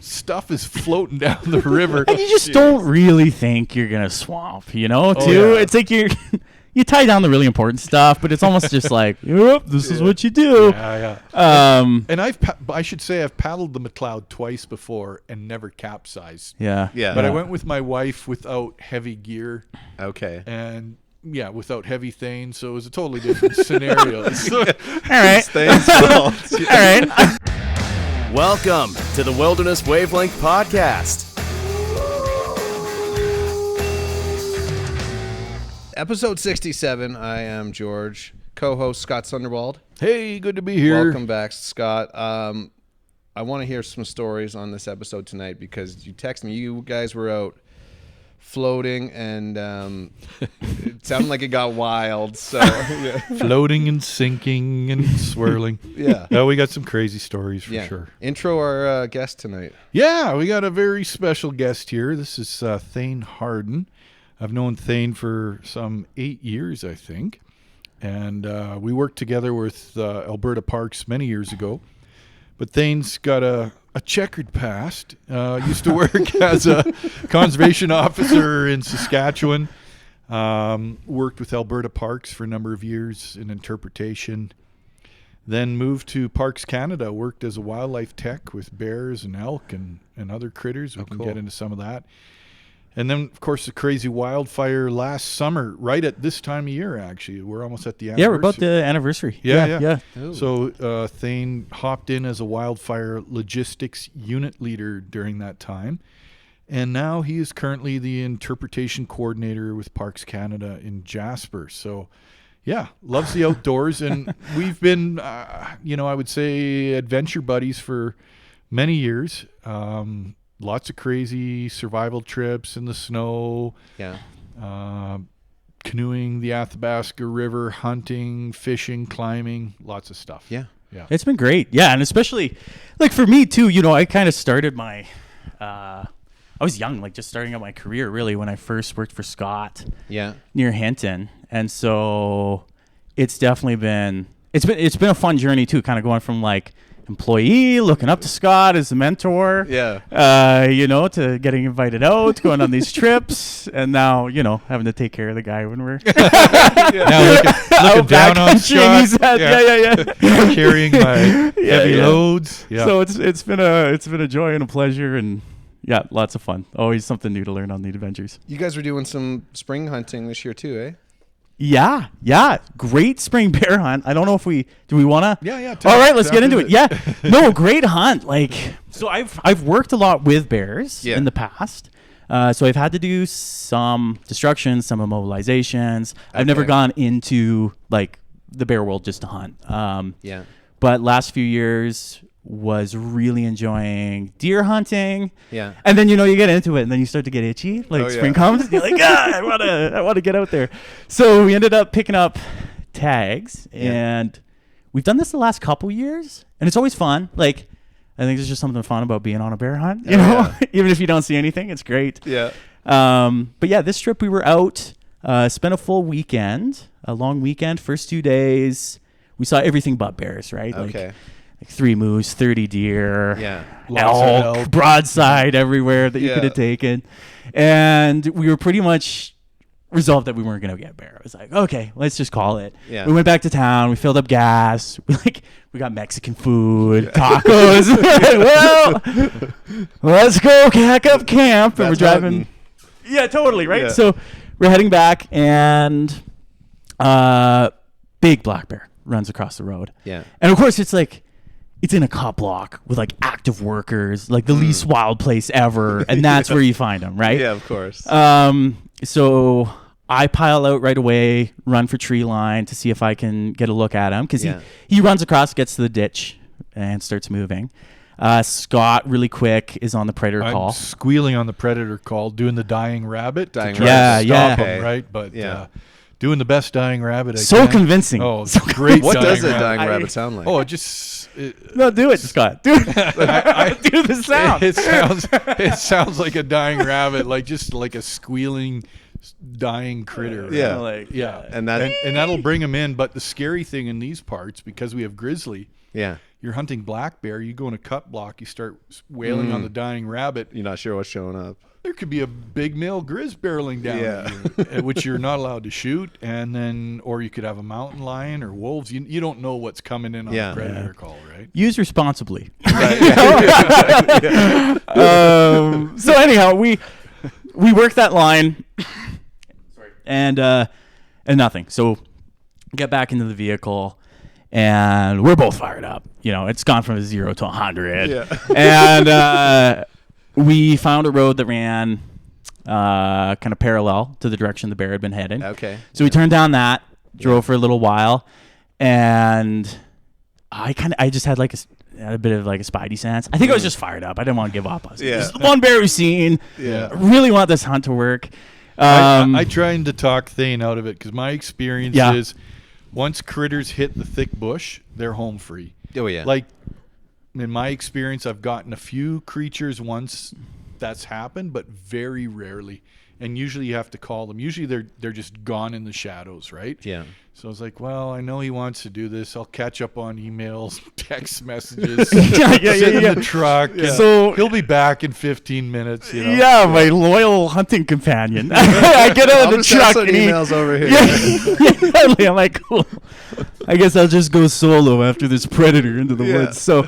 stuff is floating down the river. And you just don't really think you're going to swamp, you know, too. Yeah. It's like you tie down the really important stuff, but it's almost just like, yep, this is what you do. Yeah. And I should say I've paddled the McLeod twice before and never capsized. Yeah. But I went with my wife without heavy gear. Okay. And without heavy Thayne, so it was a totally different scenario. All right. All right. Welcome to the Wilderness Wavelength Podcast. Episode 67. I am George, co-host Scott Sunderwald. Hey, good to be here. Welcome back, Scott. I want to hear some stories on this episode tonight because you texted me. You guys were out floating, and it sounded like it got wild. So floating and sinking and swirling. Yeah, we got some crazy stories for sure. Intro our guest tonight. Yeah, we got a very special guest here. This is Thayne Harden. I've known Thayne for some 8 years, I think, and we worked together with Alberta Parks many years ago. But Thayne's got a checkered past. Used to work as a conservation officer in Saskatchewan. Worked with Alberta Parks for a number of years in interpretation. Then moved to Parks Canada. Worked as a wildlife tech with bears and elk and other critters. We can get into some of that. And then, of course, the crazy wildfire last summer, right at this time of year, actually. We're almost at the anniversary. Yeah, we're about the anniversary. Yeah. So Thayne hopped in as a wildfire logistics unit leader during that time. And now he is currently the interpretation coordinator with Parks Canada in Jasper. So, yeah, loves the outdoors. And we've been, I would say adventure buddies for many years. Lots of crazy survival trips in the snow. Yeah. Canoeing the Athabasca River, hunting, fishing, climbing, lots of stuff. Yeah. It's been great. Yeah, and especially, like, for me, too, I kind of started my, I was young, like, just starting out my career, really, when I first worked for Scott near Hinton. And so it's definitely been, it's been a fun journey, too, kind of going from, like, employee, looking up to Scott as a mentor, to getting invited out, going on these trips, and now, having to take care of the guy when we're now looking down on Scott. Carrying my heavy loads. Yeah. So it's been a joy and a pleasure, and lots of fun. Always something new to learn on the adventures. You guys were doing some spring hunting this year too, eh? Yeah. Great spring bear hunt. I don't know if do we want to? Yeah. All right, let's get into it. Yeah. No, great hunt. Like, so I've worked a lot with bears in the past. So I've had to do some destruction, some immobilizations. I've never gone into, like, the bear world just to hunt. But last few years was really enjoying deer hunting. Yeah. And then, you get into it and then you start to get itchy. Like spring comes and you're like, I want to get out there. So we ended up picking up tags and we've done this the last couple years and it's always fun. Like, I think there's just something fun about being on a bear hunt, you know, even if you don't see anything, it's great. Yeah. But this trip we were out, spent a full weekend, a long weekend, first 2 days. We saw everything but bears, right? Like 3 moose, 30 deer, elk, broadside everywhere that you could have taken. And we were pretty much resolved that we weren't going to get bear. I was like, okay, let's just call it. Yeah. We went back to town. We filled up gas. We got Mexican food, tacos. Well, let's go pack up camp. And we're driving. Hunting. Yeah, totally, right? Yeah. So we're heading back and big black bear runs across the road. Yeah. And of course, it's in a cop block with like active workers, like the least wild place ever. And that's where you find them, right? Yeah, of course. So I pile out right away, run for tree line to see if I can get a look at him. Because he runs across, gets to the ditch and starts moving. Scott, really quick, is on the predator call. Squealing on the predator call, doing the dying rabbit. Dying rabbit. Stop him, right? But doing the best dying rabbit I can. Convincing. Oh, so great. What does a dying rabbit sound like? Oh, it just... no, do it, Scott. Do it. Do the sound. It sounds like a dying rabbit, like just like a squealing, dying critter. Yeah. And that'll bring him in. But the scary thing in these parts, because we have grizzly, you're hunting black bear, you go in a cut block, you start wailing on the dying rabbit. You're not sure what's showing up. There could be a big male grizz barreling down at you, which you're not allowed to shoot, and then, or you could have a mountain lion or wolves. You don't know what's coming in on a predator call, right? Use responsibly. So anyhow, we work that line, and nothing. So get back into the vehicle, and we're both fired up. It's gone from 0 to 100, and we found a road that ran kind of parallel to the direction the bear had been heading. Okay. So we turned down that, drove for a little while, and I just had a bit of like a spidey sense. I think I was just fired up. I didn't want to give up. This is the one bear we've seen. Yeah. I really want this hunt to work. I tried to talk Thayne out of it because my experience is once critters hit the thick bush, they're home free. Oh, yeah. Like, in my experience, I've gotten a few creatures once that's happened, but very rarely. And usually you have to call them. Usually they're just gone in the shadows, right? Yeah. So I was like, well, I know he wants to do this. I'll catch up on emails, text messages, sit in the truck. So he'll be back in 15 minutes. Yeah, my loyal hunting companion. I get out of the truck and emails over here. Yeah, I'm like, cool. I guess I'll just go solo after this predator into the woods. So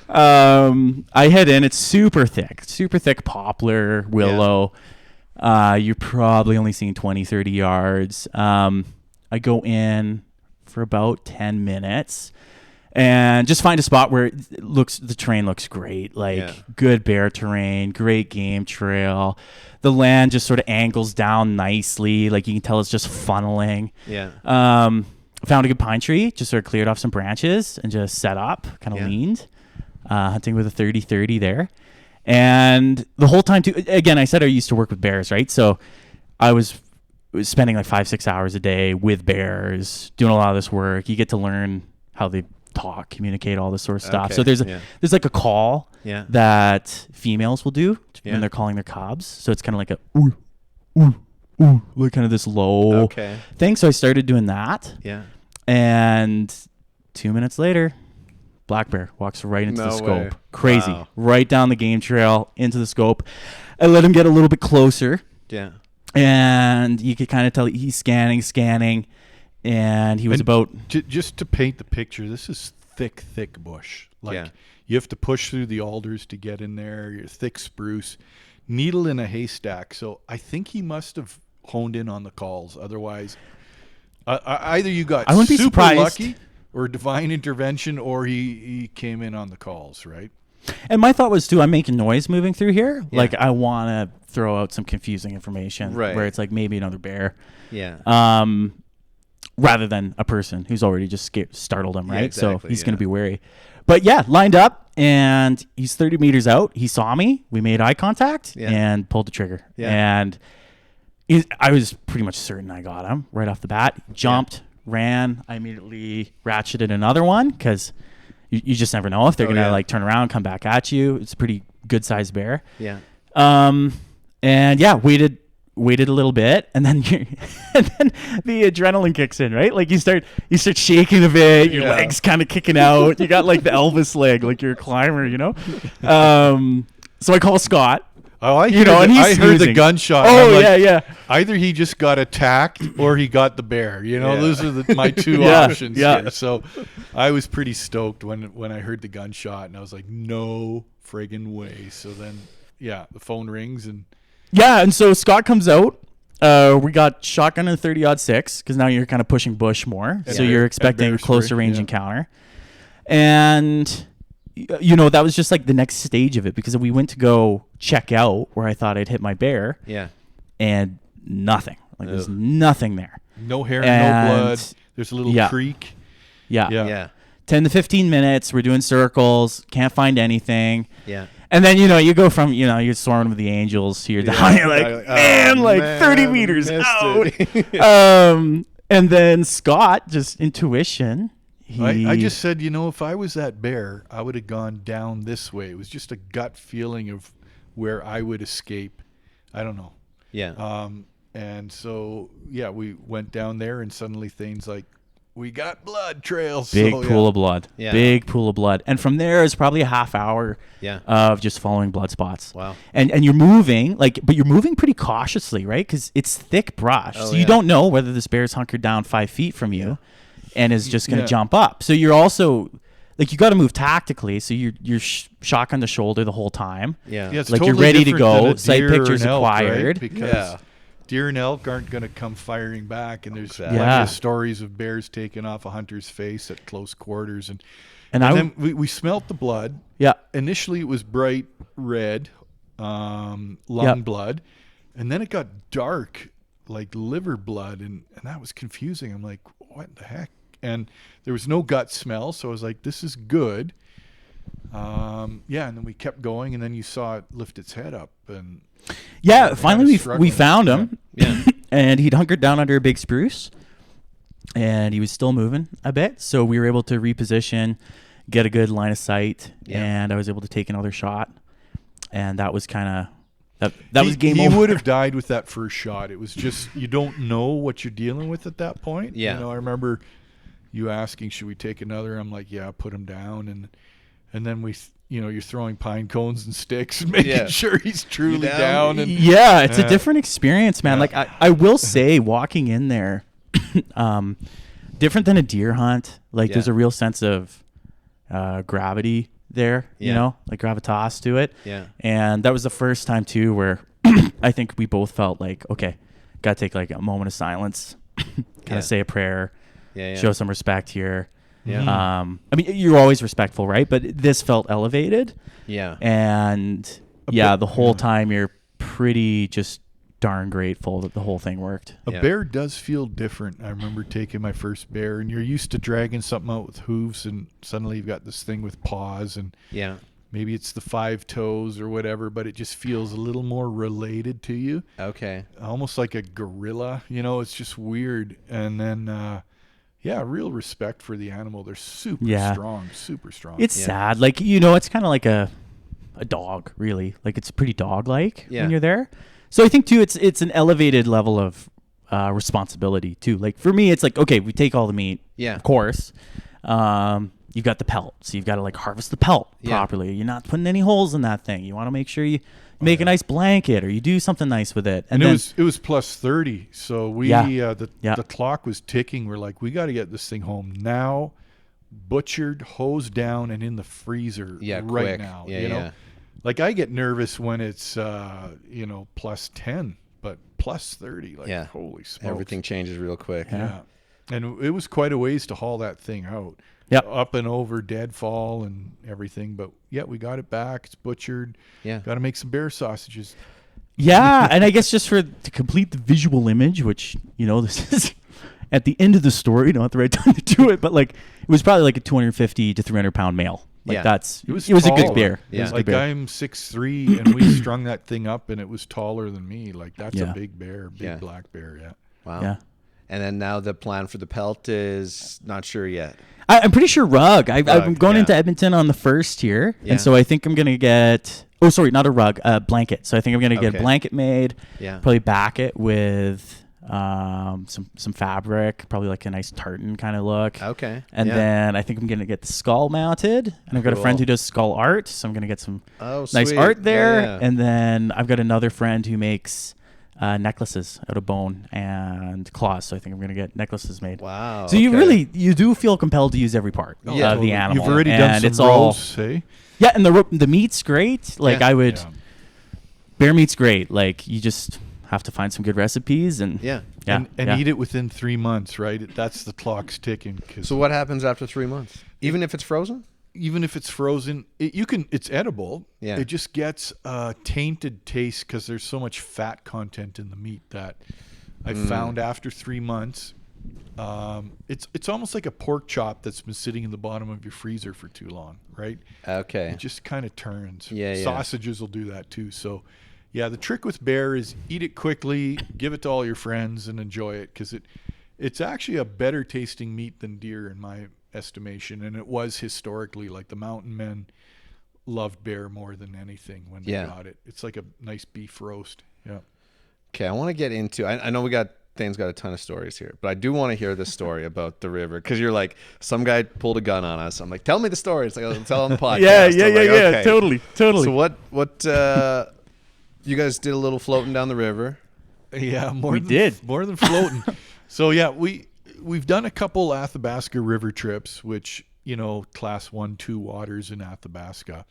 I head in. It's super thick poplar, willow. You're probably only seeing 20, 30 yards. I go in for about 10 minutes and just find a spot where the terrain looks great, good bear terrain, great game trail. The land just sort of angles down nicely. Like you can tell it's just funneling. Yeah. Found a good pine tree, just sort of cleared off some branches and just set up, kind of leaned, hunting with a 30-30 there. And the whole time, too, again, I said I used to work with bears, right? So I was spending like 5-6 hours a day with bears, doing a lot of this work. You get to learn how they talk, communicate, all this sort of stuff. Okay, So there's like a call that females will do when they're calling their cubs. So it's kind of like a ooh, ooh, ooh, like kind of this low thing. So I started doing that. Yeah. And 2 minutes later, black bear walks right into the scope. Crazy. Wow. Right down the game trail into the scope. I let him get a little bit closer. Yeah. And you could kind of tell he's scanning. And he was just to paint the picture, this is thick bush. You have to push through the alders to get in there. You're thick spruce. Needle in a haystack. So I think he must have honed in on the calls. Otherwise, either you got super lucky or divine intervention, or he came in on the calls, right? And my thought was, too, I'm making noise moving through here. Yeah. Like, I want to throw out some confusing information where it's like maybe another bear. Yeah. Rather than a person who's already just startled him, right? Exactly, so he's going to be wary. But, lined up, and he's 30 meters out. He saw me. We made eye contact and pulled the trigger. Yeah. And I was pretty much certain I got him right off the bat. Jumped, ran. I immediately ratcheted another one because you just never know if they're going to turn around, come back at you. It's a pretty good sized bear. Yeah. And waited a little bit, and then the adrenaline kicks in, right? Like you start shaking a bit, your legs kind of kicking out. You got like the Elvis leg, like you're a climber, So I call Scott. Oh, I heard the gunshot. Oh, yeah. Either he just got attacked or he got the bear. Those are my two options here. So I was pretty stoked when I heard the gunshot, and I was like, no friggin' way. So then, the phone rings and. Yeah, and so Scott comes out. We got shotgun and 30-06 because now you're kind of pushing bush more. So you're expecting a closer range encounter. And, that was just like the next stage of it because we went to go check out where I thought I'd hit my bear. Yeah. And nothing. Like there's nothing there. No hair, no blood. There's a little creek. Yeah. 10 to 15 minutes. We're doing circles. Can't find anything. Yeah. And then, you go from, you're soaring with the angels to you're down. You're like, man, 30 meters out. And then Scott, just intuition. I just said, if I was that bear, I would have gone down this way. It was just a gut feeling of where I would escape. I don't know. Yeah. And so, we went down there, and suddenly Thane's like, we got blood trails. Big So, pool of blood. Yeah. Big pool of blood. And from there is probably a half hour Yeah. of just following blood spots. Wow. And you're moving, but you're moving pretty cautiously, right? Because it's thick brush. Oh, so you don't know whether this bear's hunkered down 5 feet from you and is just going to jump up. So you're also, like, you got to move tactically. So you're shotgun the shoulder the whole time. Yeah. Yeah, it's Like, totally you're ready to different than go. a Sight deer or pictures an elk, acquired. right? Because deer and elk aren't going to come firing back, and there's plenty Yeah. of stories of bears taking off a hunter's face at close quarters, and And then we smelt the blood. Yeah. Initially, it was bright red, lung blood, and then it got dark, like liver blood, and that was confusing. I'm like, what the heck? And there was no gut smell, so I was like, this is good. And then we kept going, and then you saw it lift its head up, and finally we found him. Yeah. And he'd hunkered down under a big spruce, and he was still moving a bit. So we were able to reposition, get a good line of sight, and I was able to take another shot. And that was kind of that was game over. He would have died with that first shot. It was just, you don't know what you're dealing with at that point. Yeah. You know, I remember you asking, should we take another? I'm like, yeah, put him down, and then you're throwing pine cones and sticks and making sure he's truly down. And yeah, it's a different experience, man. Like I will say, walking in there, different than a deer hunt. Like there's a real sense of gravity there, you know, like gravitas to it. Yeah. And that was the first time too where I think we both felt like, okay, got to take like a moment of silence, kind of say a prayer, show some respect here. Yeah. I mean, you're always respectful, right? But this felt elevated. Yeah. And the whole time you're pretty just darn grateful that the whole thing worked. A bear does feel different. I remember taking my first bear, and you're used to dragging something out with hooves, and suddenly you've got this thing with paws, and maybe it's the 5 toes or whatever, but it just feels a little more related to you. Okay. Almost like a gorilla, you know, it's just weird. And then, real respect for the animal. They're super strong. It's sad. Like, you know, it's kind of like a dog, really. Like, it's pretty dog-like when you're there. So I think, too, it's an elevated level of responsibility, too. Like, for me, it's like, okay, we take all the meat, of course. You've got the pelt, so you've got to, like, harvest the pelt properly. You're not putting any holes in that thing. You want to make sure you make a nice blanket, or you do something nice with it. And then, it was plus 30, so we the clock was ticking. We're like, we got to get this thing home now, butchered, hosed down, and in the freezer right quick. now. You know, like I get nervous when it's plus 10, but plus 30, like holy smokes, everything changes real quick. Yeah, and it was quite a ways to haul that thing out. Up and over deadfall and everything, but we got it back. It's butchered. Got to make some bear sausages. And I guess just to complete the visual image, which, you know, this is at the end of the story, not the right time to do it, but like it was probably like a 250 to 300 pound male. Like it was a good bear. Like I'm 6'3", and we strung that thing up, and it was taller than me. Like that's a big bear, black bear. Yeah. Wow. Yeah. And then now the plan for the pelt is not sure yet. I'm pretty sure rug. I'm going into Edmonton on the 1st here, and so I think I'm gonna get. Oh, sorry, not a rug, a blanket. So I think I'm gonna get a blanket made. Yeah. Probably back it with some fabric, probably like a nice tartan kind of look. Okay. And then I think I'm gonna get the skull mounted, and I've got a friend who does skull art, so I'm gonna get some nice art there. And then I've got another friend who makes necklaces out of bone and claws, so I think I'm gonna get necklaces made. Wow. So you do feel compelled to use every part of the animal. You've already done some rolls, hey? Yeah, and the meat's great. Like bear meat's great. Like you just have to find some good recipes and eat it within 3 months, right? That's the clock's ticking. So what happens after 3 months? Even if it's frozen? Even if it's frozen, it's edible. It just gets a tainted taste because there's so much fat content in the meat that I found after 3 months. It's almost like a pork chop that's been sitting in the bottom of your freezer for too long, right? Okay. It just kind of turns. Yeah. Sausages will do that too. So, the trick with bear is eat it quickly, give it to all your friends, and enjoy it because it's actually a better tasting meat than deer in my estimation, and it was historically. Like the mountain men loved bear more than anything when they got it. It's like a nice beef roast. Yeah. Okay, I want to get into. I know we got Thane's got a ton of stories here, but I do want to hear this story about the river, because you're like, some guy pulled a gun on us. I'm like, tell me the story. It's like, I'll tell on the podcast. Yeah. Okay. Totally. So what? You guys did a little floating down the river. Yeah, We did. more than floating. So yeah, we've done a couple Athabasca River trips, which, class 1-2 waters in Athabasca.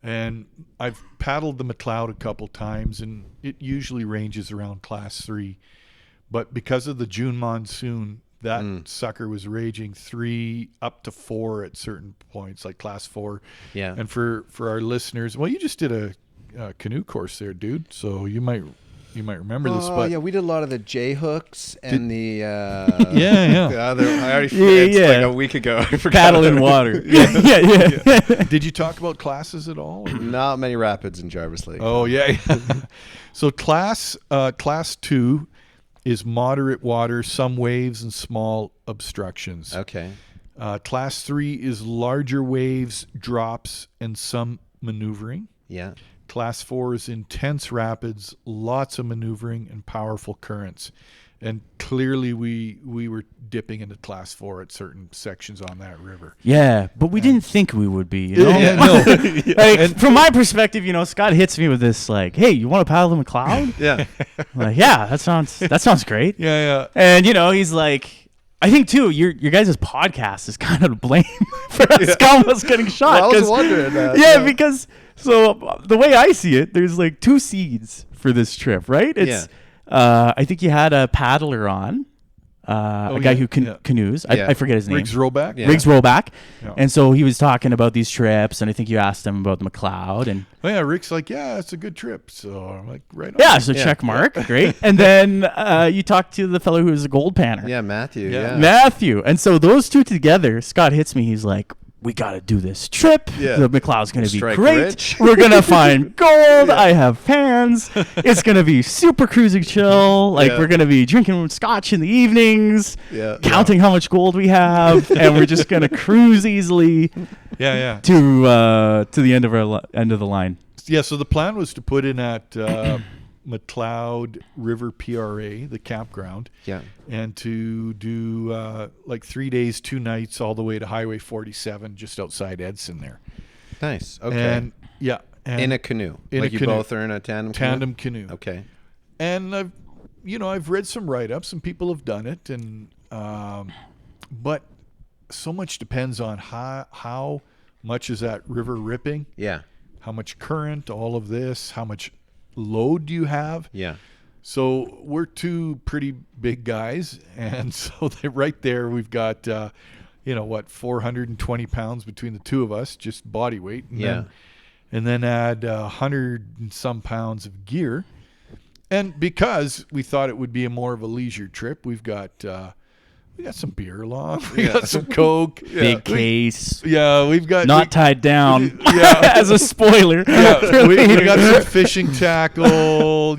And I've paddled the McLeod a couple times, and it usually ranges around class 3. But because of the June monsoon, that sucker was raging 3 up to 4 at certain points, like class 4. Yeah. And for our listeners, well, you just did a canoe course there, dude. So you might remember this. But yeah, we did a lot of the J hooks and the yeah. the other. I already forgot. Like a week ago. I forgot. Paddle in water. Yeah. Did you talk about classes at all? Or? Not many rapids in Jarvis Lake. Oh yeah. So class 2 is moderate water, some waves and small obstructions. Okay. Class 3 is larger waves, drops, and some maneuvering. Yeah. Class 4 is intense rapids, lots of maneuvering, and powerful currents. And clearly we were dipping into class 4 at certain sections on that river. Yeah, but we didn't think we would be, you know? Yeah, no. Like, from my perspective, Scott hits me with this, like, hey, you want to paddle the McLeod? Yeah. I'm like, yeah, that sounds great. Yeah. And, he's like, I think, too, your guys' podcast is kind of to blame for us almost getting shot. Well, I was wondering that. Yeah, because, so the way I see it, there's like 2 seeds for this trip, right? It's, I think you had a paddler on, a guy who canoes. I forget his name. Riggs Roback. Yeah. Riggs Roback. Yeah. And so he was talking about these trips, and I think you asked him about the McLeod. And Oh, yeah, Rick's like, yeah, it's a good trip. So I'm like, right on. yeah, so check mark. Great. And then you talked to the fellow who was a gold panner. Yeah, Matthew. Yeah. Yeah. Matthew. And so those 2 together, Scott hits me. He's like, we got to do this trip. Yeah. The McLeod's going to be Strike great. rich. We're going to find gold. I have fans. It's going to be super cruising chill. Like, we're going to be drinking scotch in the evenings, counting how much gold we have, and we're just going to cruise easily Yeah. to the end of the line. Yeah, so the plan was to put in at McLeod River PRA, the campground. Yeah. And to do like 3 days, 2 nights, all the way to Highway 47, just outside Edson there. Nice. Okay. And in a canoe. In you both are in a tandem canoe? Okay. Okay. And I've read some write-ups, and people have done it, and but so much depends on how much is that river ripping, Yeah. how much current, all of this, how much load do you have. Yeah. So we're 2 pretty big guys, and so right there we've got 420 pounds between the 2 of us, just body weight. And then add 100 and some pounds of gear. And because we thought it would be more of a leisure trip, we've got some beer along. We got some Coke. Big case. We've got Not tied down. Yeah. As a spoiler. we got some fishing tackle.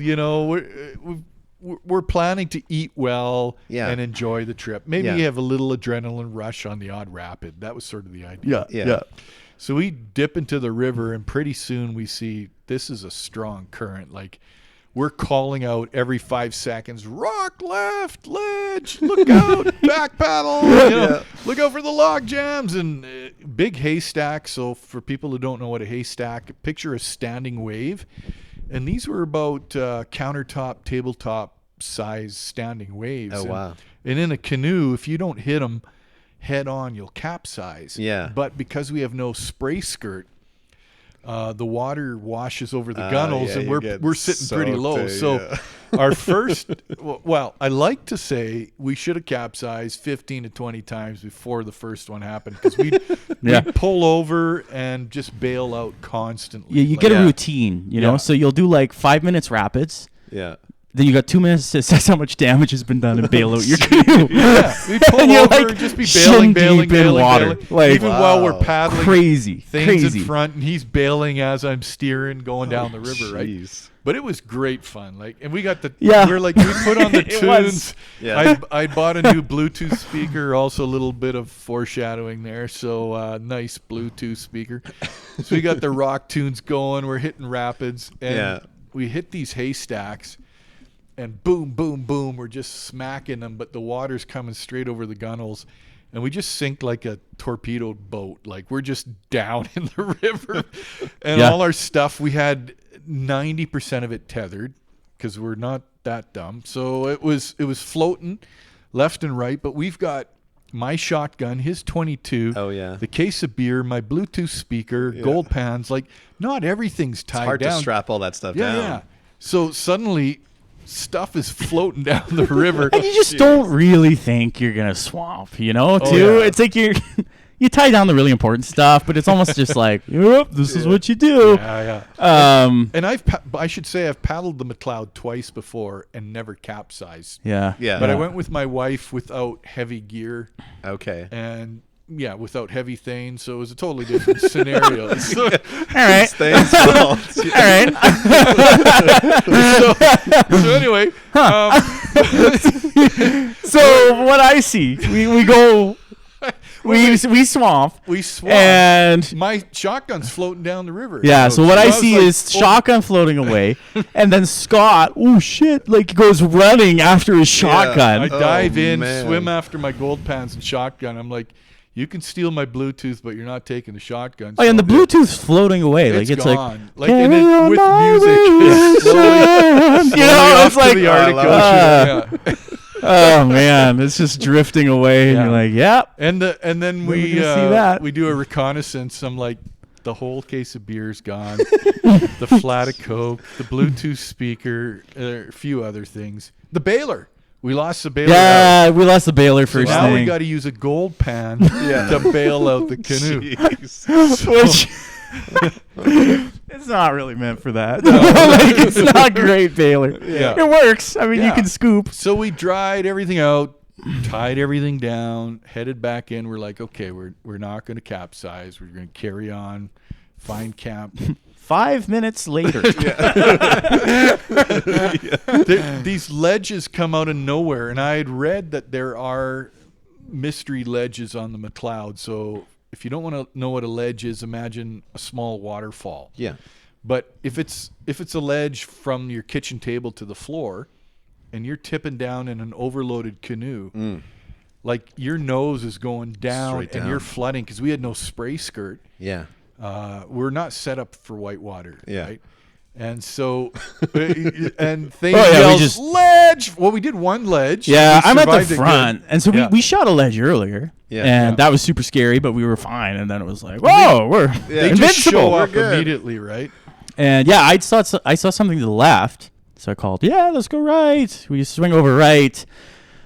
We're planning to eat well and enjoy the trip. Maybe have a little adrenaline rush on the odd rapid. That was sort of the idea. Yeah. So we dip into the river, and pretty soon we see this is a strong current. Like, we're calling out every 5 seconds, rock left, ledge, look out, back paddle, look out for the log jams, and big haystack. So for people who don't know what a haystack, picture a standing wave. And these were about countertop, tabletop size standing waves. Oh, wow. And in a canoe, if you don't hit them head on, you'll capsize. Yeah. But because we have no spray skirt, the water washes over the gunnels, and we're sitting pretty low. So our first, well, I like to say we should have capsized 15 to 20 times before the first one happened, because we'd pull over and just bail out constantly. Yeah, you get a routine, so you'll do like 5 minutes rapids. Yeah. Then you got 2 minutes to assess how much damage has been done and bail out your canoe. We pull And you're over like and just be shin bailing deep in water. Like, even while we're paddling. Crazy. Things in front, and he's bailing as I'm steering, going down the river, right? Jeez. But it was great fun. Like, and we got the Yeah. we put on the It tunes. was. Yeah. I bought a new Bluetooth speaker, also a little bit of foreshadowing there. So nice Bluetooth speaker. So we got the rock tunes going. We're hitting rapids, and we hit these haystacks. and boom, boom, boom. We're just smacking them, but the water's coming straight over the gunnels. And we just sink like a torpedoed boat. Like we're just down in the river. And all our stuff, we had 90% of it tethered because we're not that dumb. So it was floating left and right. But we've got my shotgun, his 22, the case of beer, my Bluetooth speaker, gold pans. Like not everything's tied down. It's hard to strap all that stuff down. Yeah. So suddenly stuff is floating down the river. And you just don't really think you're going to swamp, too? It's like you tie down the really important stuff, but it's almost just like, yep, this is what you do. Yeah. And I should say I've paddled the McLeod twice before and never capsized. Yeah. But I went with my wife without heavy gear. Okay. And without heavy Thayne, so it was a totally different scenario. So, all right. Thane's fault. All right. so anyway, so what I see, we go. We swamp. And my shotgun's floating down the river. Yeah, so what I see is shotgun floating away, and then Scott, oh shit, like goes running after his shotgun. I dive in, swim after my gold pans and shotgun. I'm like, you can steal my Bluetooth, but you're not taking the shotgun. Oh, and the Bluetooth's floating away. It's gone. Like and it, with music. It's like the Arctic Ocean. Oh man, it's just drifting away, and you're like, "Yep." And then we do a reconnaissance. I'm like, the whole case of beer's gone, the flat of Coke, the Bluetooth speaker, a few other things. The baler, we lost the baler. Yeah, we lost the baler first. Now we got to use a gold pan to bail out the canoe, which. It's not really meant for that. It's not great baler. It works. I mean, you can scoop. So we dried everything out, tied everything down, headed back in. We're like, okay, we're not going to capsize. We're going to carry on, find camp. 5 minutes later. These ledges come out of nowhere, and I had read that there are mystery ledges on the McLeod. So if you don't want to know what a ledge is, imagine a small waterfall. Yeah. But if it's a ledge from your kitchen table to the floor, and you're tipping down in an overloaded canoe, like your nose is going down and you're flooding because we had no spray skirt. Yeah. We're not set up for whitewater. Yeah. Right? And so, and Thayne yells, ledge. Well, we did one ledge. Yeah, I'm at the front. And so we shot a ledge earlier. Yeah. And that was super scary, but we were fine. And then it was like, whoa, we're they invincible. Just show up immediately, right? And I saw something to the left. So I called, let's go right. We swing over right.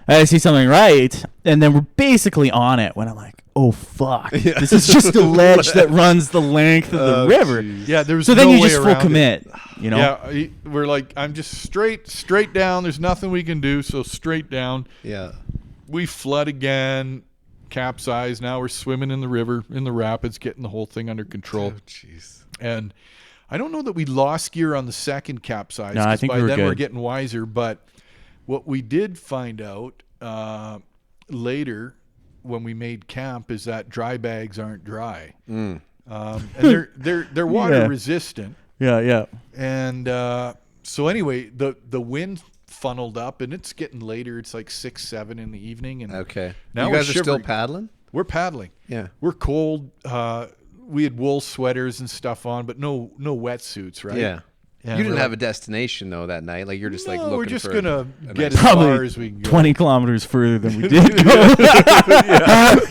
I see something right. And then we're basically on it when I'm like, oh, fuck. Yeah. This is just a ledge that runs the length of the river. Geez. Yeah, there's so no then you way just full commit, Yeah, we're like, I'm just straight down. There's nothing we can do, so straight down. Yeah. We flood again, capsize. Now we're swimming in the river, in the rapids, getting the whole thing under control. Oh, jeez. And I don't know that we lost gear on the second capsize. No, I think by we were then good. We're getting wiser. But what we did find out later when we made camp is that dry bags aren't dry, and they're water resistant. Yeah. And so anyway, the wind funneled up, and it's getting later. It's like 6, 7 in the evening, and Now you guys are still paddling. We're paddling. Yeah, we're cold. We had wool sweaters and stuff on, but no wetsuits, right? Yeah. And you didn't have a destation though that night. Like you're just like looking. We're just for gonna get nice as far as we can go. 20 kilometers further than we did go.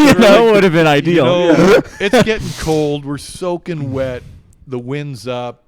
That would have been ideal. It's getting cold. We're soaking wet. The wind's up.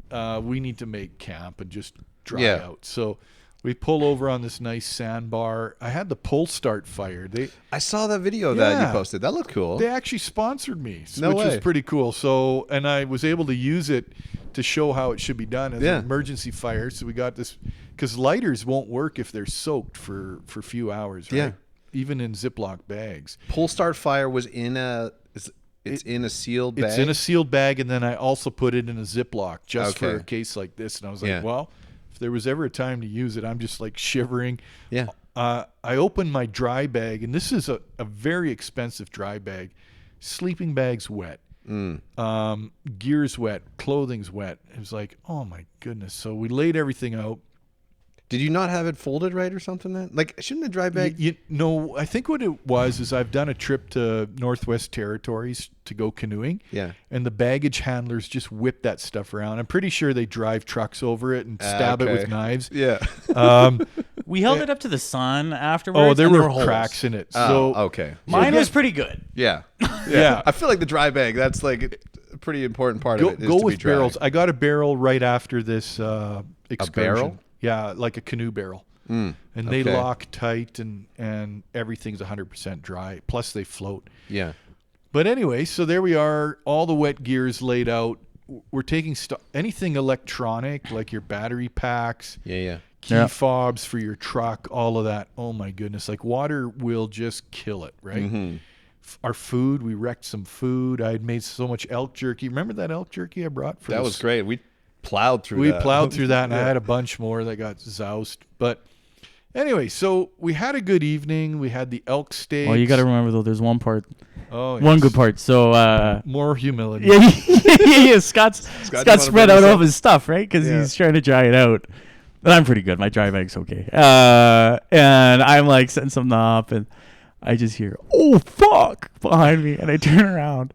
We need to make camp and just dry out. So we pull over on this nice sandbar. I had the pole start fire. I saw that video that you posted. That looked cool. They actually sponsored me, No which way. was pretty cool. So, and I was able to use it to show how it should be done as an emergency fire. So we got this, because lighters won't work if they're soaked for a few hours, right? Yeah. Even in Ziploc bags. Pole start fire was in a. It's in a sealed bag? It's in a sealed bag, and then I also put it in a Ziploc just for a case like this. And I was like, well, if there was ever a time to use it, I'm just like shivering. Yeah. I opened my dry bag, and this is a very expensive dry bag. Sleeping bag's wet. Gear's wet. Clothing's wet. It was like, oh, my goodness. So we laid everything out. Did you not have it folded right or something? Then, like, shouldn't the dry bag? No, I think what it was is I've done a trip to Northwest Territories to go canoeing. Yeah. And the baggage handlers just whip that stuff around. I'm pretty sure they drive trucks over it and stab it with knives. Yeah. We held it up to the sun afterwards. Oh, there and were holes. cracks in it. Oh, So okay. Mine was pretty good. Yeah. Yeah. I feel like the dry bag, that's like a pretty important part of it. Is go to with be dry. barrels. I got a barrel right after this excursion. barrel? Yeah, like a canoe barrel. And they okay. lock tight and everything's 100% dry. Plus they float. Yeah. But anyway, so there we are. All the wet gear is laid out. We're taking anything electronic, like your battery packs, Yeah. key fobs for your truck, all of that. Oh my goodness. Like water will just kill it, right? Mm-hmm. Our food, we wrecked some food. I had made so much elk jerky. Remember that elk jerky I brought? That was great. We plowed through that. We plowed through that, and I had a bunch more that got zoused. But anyway, so we had a good evening. We had the elk steaks. Well, you got to remember though, there's one part, one one good part. So more humility. yeah. Scott's spread out all of his stuff, right? Because Yeah. he's trying to dry it out. But I'm pretty good. My dry bag's okay. And I'm like setting something up, and I just hear, "Oh fuck!" behind me, and I turn around,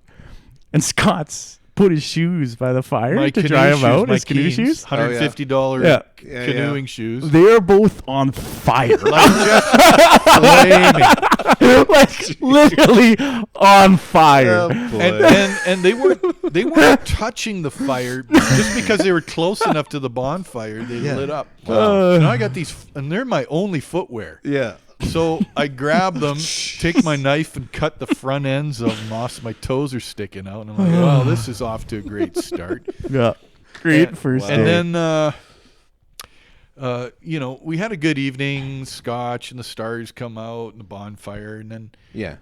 and Scott's put his shoes by the fire to dry them out. His canoe shoes, $150 canoeing shoes. They are both on fire. Like just flaming. Like literally on fire. Oh, boy. And they weren't touching the fire just because they were close enough to the bonfire. They lit up. And I got these, and they're my only footwear. Yeah. So I grab them, take my knife, and cut the front ends of them off. So my toes are sticking out, and I'm like, "Well, this is off to a great start." Yeah, great first day. And then, we had a good evening. Scotch and the stars come out, and the bonfire, and then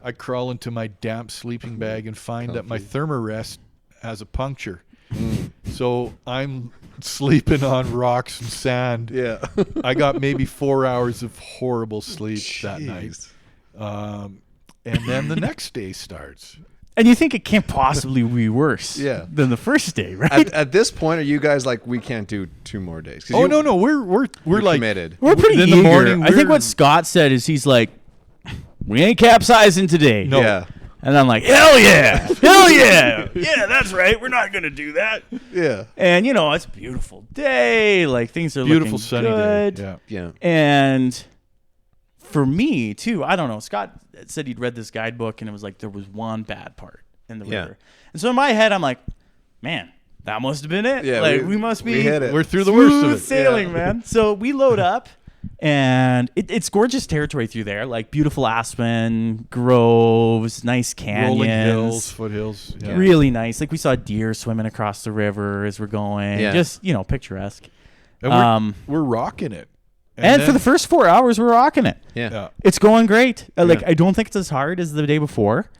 I crawl into my damp sleeping bag and find that my thermarest has a puncture. So I'm sleeping on rocks and sand. Yeah. I got maybe 4 hours of horrible sleep that night. And then the next day starts. And you think it can't possibly be worse than the first day, right? At this point, are you guys like, we can't do 2 more days? Oh, no. We're like committed. We're pretty in eager. the morning. I think what Scott said is he's like, we ain't capsizing today. No. Yeah. And I'm like, hell yeah. Hell yeah. Yeah, that's right. We're not going to do that. Yeah. And, it's a beautiful day. Like, things are beautiful looking sunny good. day. Yeah. And for me, too, I don't know. Scott said he'd read this guidebook, and it was like there was one bad part in the river. And so in my head, I'm like, man, that must have been it. Yeah, like, we must be. we hit it. We're through the worst of smooth it. sailing, man. So we load up, and it's gorgeous territory through there, like beautiful aspen groves, nice canyons, Rolling hills, foothills. Yeah. really nice. Like we saw deer swimming across the river as we're going, just picturesque. And we're rocking it. And for the first 4 hours, we're rocking it. Yeah. It's going great. I don't think it's as hard as the day before.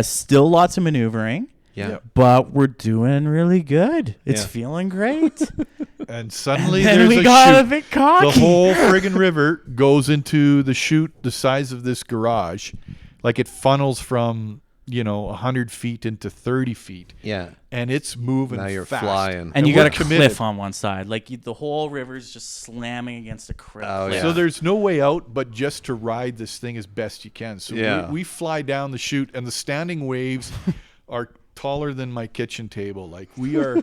Still lots of maneuvering. Yeah. But we're doing really good. It's feeling great. And suddenly then there's we a got chute. a bit cocky. The whole friggin' river goes into the chute the size of this garage. Like it funnels from, 100 feet into 30 feet. Yeah. And it's moving Now you're fast. flying. And you we're got a committed. cliff on one side. Like the whole river's just slamming against a cliff. Oh, yeah. So there's no way out but just to ride this thing as best you can. So we fly down the chute, and the standing waves are taller than my kitchen table. Like we are,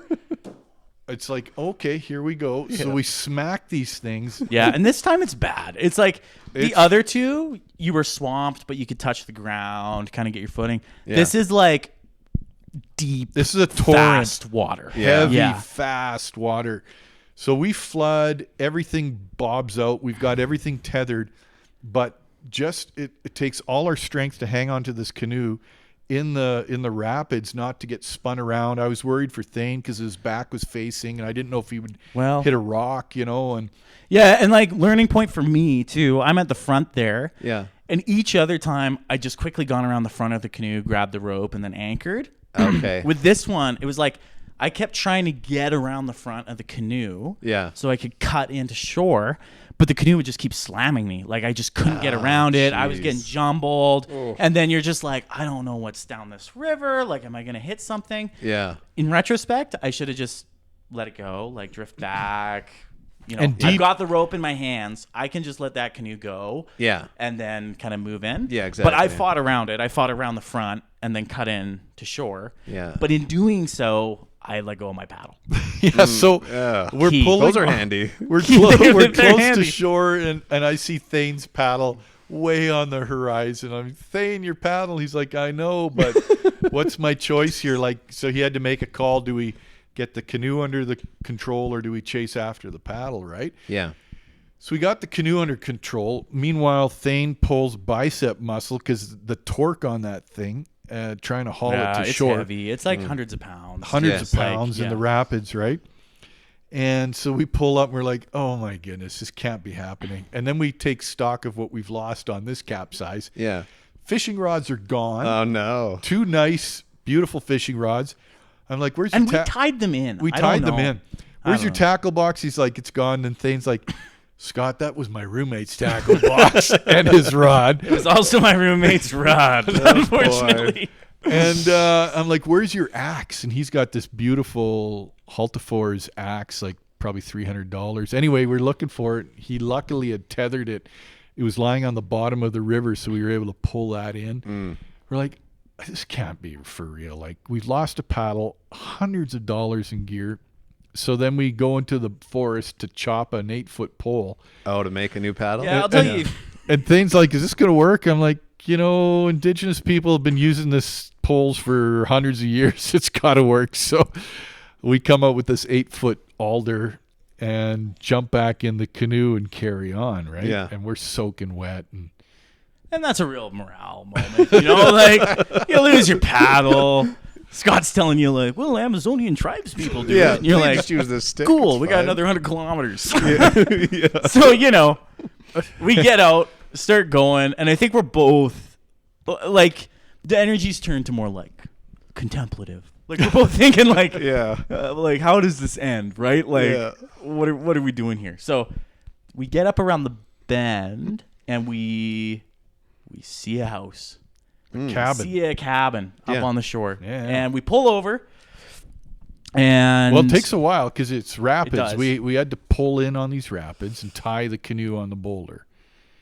it's like, okay, here we go. Yeah. So we smack these things. Yeah, and this time it's bad. It's like the other two, you were swamped, but you could touch the ground, kind of get your footing. Yeah. This is like deep, this is a torrent. fast water. Heavy, fast water. So we flood, everything bobs out. We've got everything tethered, but just it takes all our strength to hang on to this canoe in the rapids, not to get spun around. I was worried for Thayne because his back was facing, and I didn't know if he would hit a rock, and and like learning point for me too. I'm at the front there. Yeah. And each other time, I just quickly gone around the front of the canoe, grabbed the rope, and then anchored. Okay. With this one, it was like I kept trying to get around the front of the canoe, so I could cut into shore. But the canoe would just keep slamming me. Like, I just couldn't get around it. I was getting jumbled. Oh. And then you're just like, I don't know what's down this river. Like, am I going to hit something? Yeah. In retrospect, I should have just let it go, like drift back, You know, And I've deep- got the rope in my hands. I can just let that canoe go. Yeah. And then kind of move in. Yeah, exactly. But I fought around it. I fought around the front and then cut in to shore. Yeah. But in doing so, I let go of my paddle. Yeah, so Yeah. we're Key. pulling. Those are handy. We're, They're we're close to handy. shore, and I see Thane's paddle way on the horizon. I'm Thane, your paddle. He's like, I know, but what's my choice here? Like, so he had to make a call. Do we get the canoe under the control, or do we chase after the paddle? Right. Yeah. So we got the canoe under control. Meanwhile, Thane pulls bicep muscle because the torque on that thing, trying to haul it to it's shore. heavy. It's like hundreds of pounds. Hundreds Yes. of pounds in yeah. the rapids, right? And so we pull up and we're like, oh my goodness, this can't be happening. And then we take stock of what we've lost on this capsize. Yeah. Fishing rods are gone. Oh no. 2 nice, beautiful fishing rods. I'm like, where's And your we tied them in. We I don't tied them know. in. Where's don't your know. tackle box? He's like, it's gone. And Thane's like, Scott, that was my roommate's tackle box and his rod. It was also my roommate's rod, unfortunately. And I'm like, where's your axe? And he's got this beautiful Haltifor's axe, like probably $300. Anyway, we're looking for it. He luckily had tethered it. It was lying on the bottom of the river, so we were able to pull that in. We're like, this can't be for real. Like, we've lost a paddle, hundreds of dollars in gear. So then we go into the forest to chop an 8-foot pole. Oh, to make a new paddle? Yeah, I'll tell you. And Thane's like, is this going to work? I'm like, you know, indigenous people have been using this poles for hundreds of years. It's got to work. So we come up with this 8-foot alder and jump back in the canoe and carry on, right? Yeah. And we're soaking wet. And that's a real morale moment. You know, like, you lose your paddle. Scott's telling you, like, well, Amazonian tribes people do Yeah. it. And you're they like, just use this stick. cool, It's we got fine. another 100 kilometers. Yeah. So, you know, we get out, start going, and I think we're both, like, the energy's turned to more, like, contemplative. Like, we're both thinking, like, Yeah. like, how does this end, right? Like, Yeah. what are we doing here? So we get up around the bend, and we see a house. Cabin. See a cabin up Yeah. on the shore. Yeah. And we pull over. And Well, it takes a while because it's rapids. does. We had to pull in on these rapids and tie the canoe on the boulder.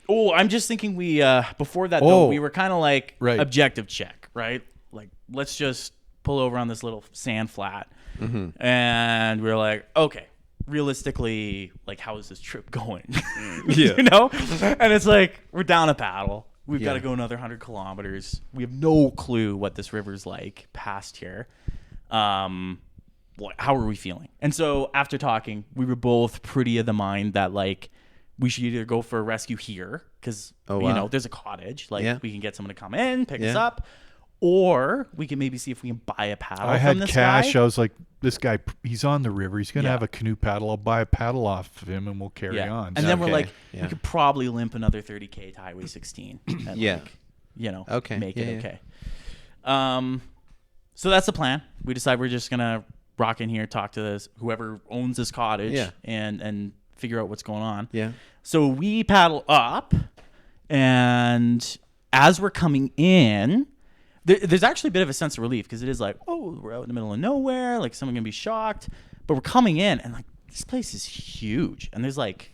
Oh, I'm just thinking we before that Oh. though, we were kind of like Right. objective check, right? Like, let's just pull over on this little sand flat. And we're like, okay, realistically, like, how is this trip going? Yeah. You know? And it's like, we're down a paddle. We've got to Yeah. go another 100 kilometers. We have no clue what this river's like past here. How are we feeling? And so after talking, we were both pretty of the mind that, like, we should either go for a rescue here because, Oh, you wow. know, there's a cottage. Like, Yeah. we can get someone to come in, pick us Yeah. up. Or we can maybe see if we can buy a paddle I from had this cash. guy. I was like, this guy, he's on the river. He's going to Yeah. have a canoe paddle. I'll buy a paddle off of him and we'll carry Yeah. on. And then we're Okay. like, Yeah. we could probably limp another 30K to Highway 16. And Yeah. like, you know, Okay. make Yeah, it yeah. okay. So that's the plan. We decide we're just going to rock in here, talk to this whoever owns this cottage Yeah. and figure out what's going on. Yeah. So we paddle up, and as we're coming in, there's actually a bit of a sense of relief because it is like, oh, we're out in the middle of nowhere. Like, someone gonna be shocked. But we're coming in, and like, this place is huge, and there's like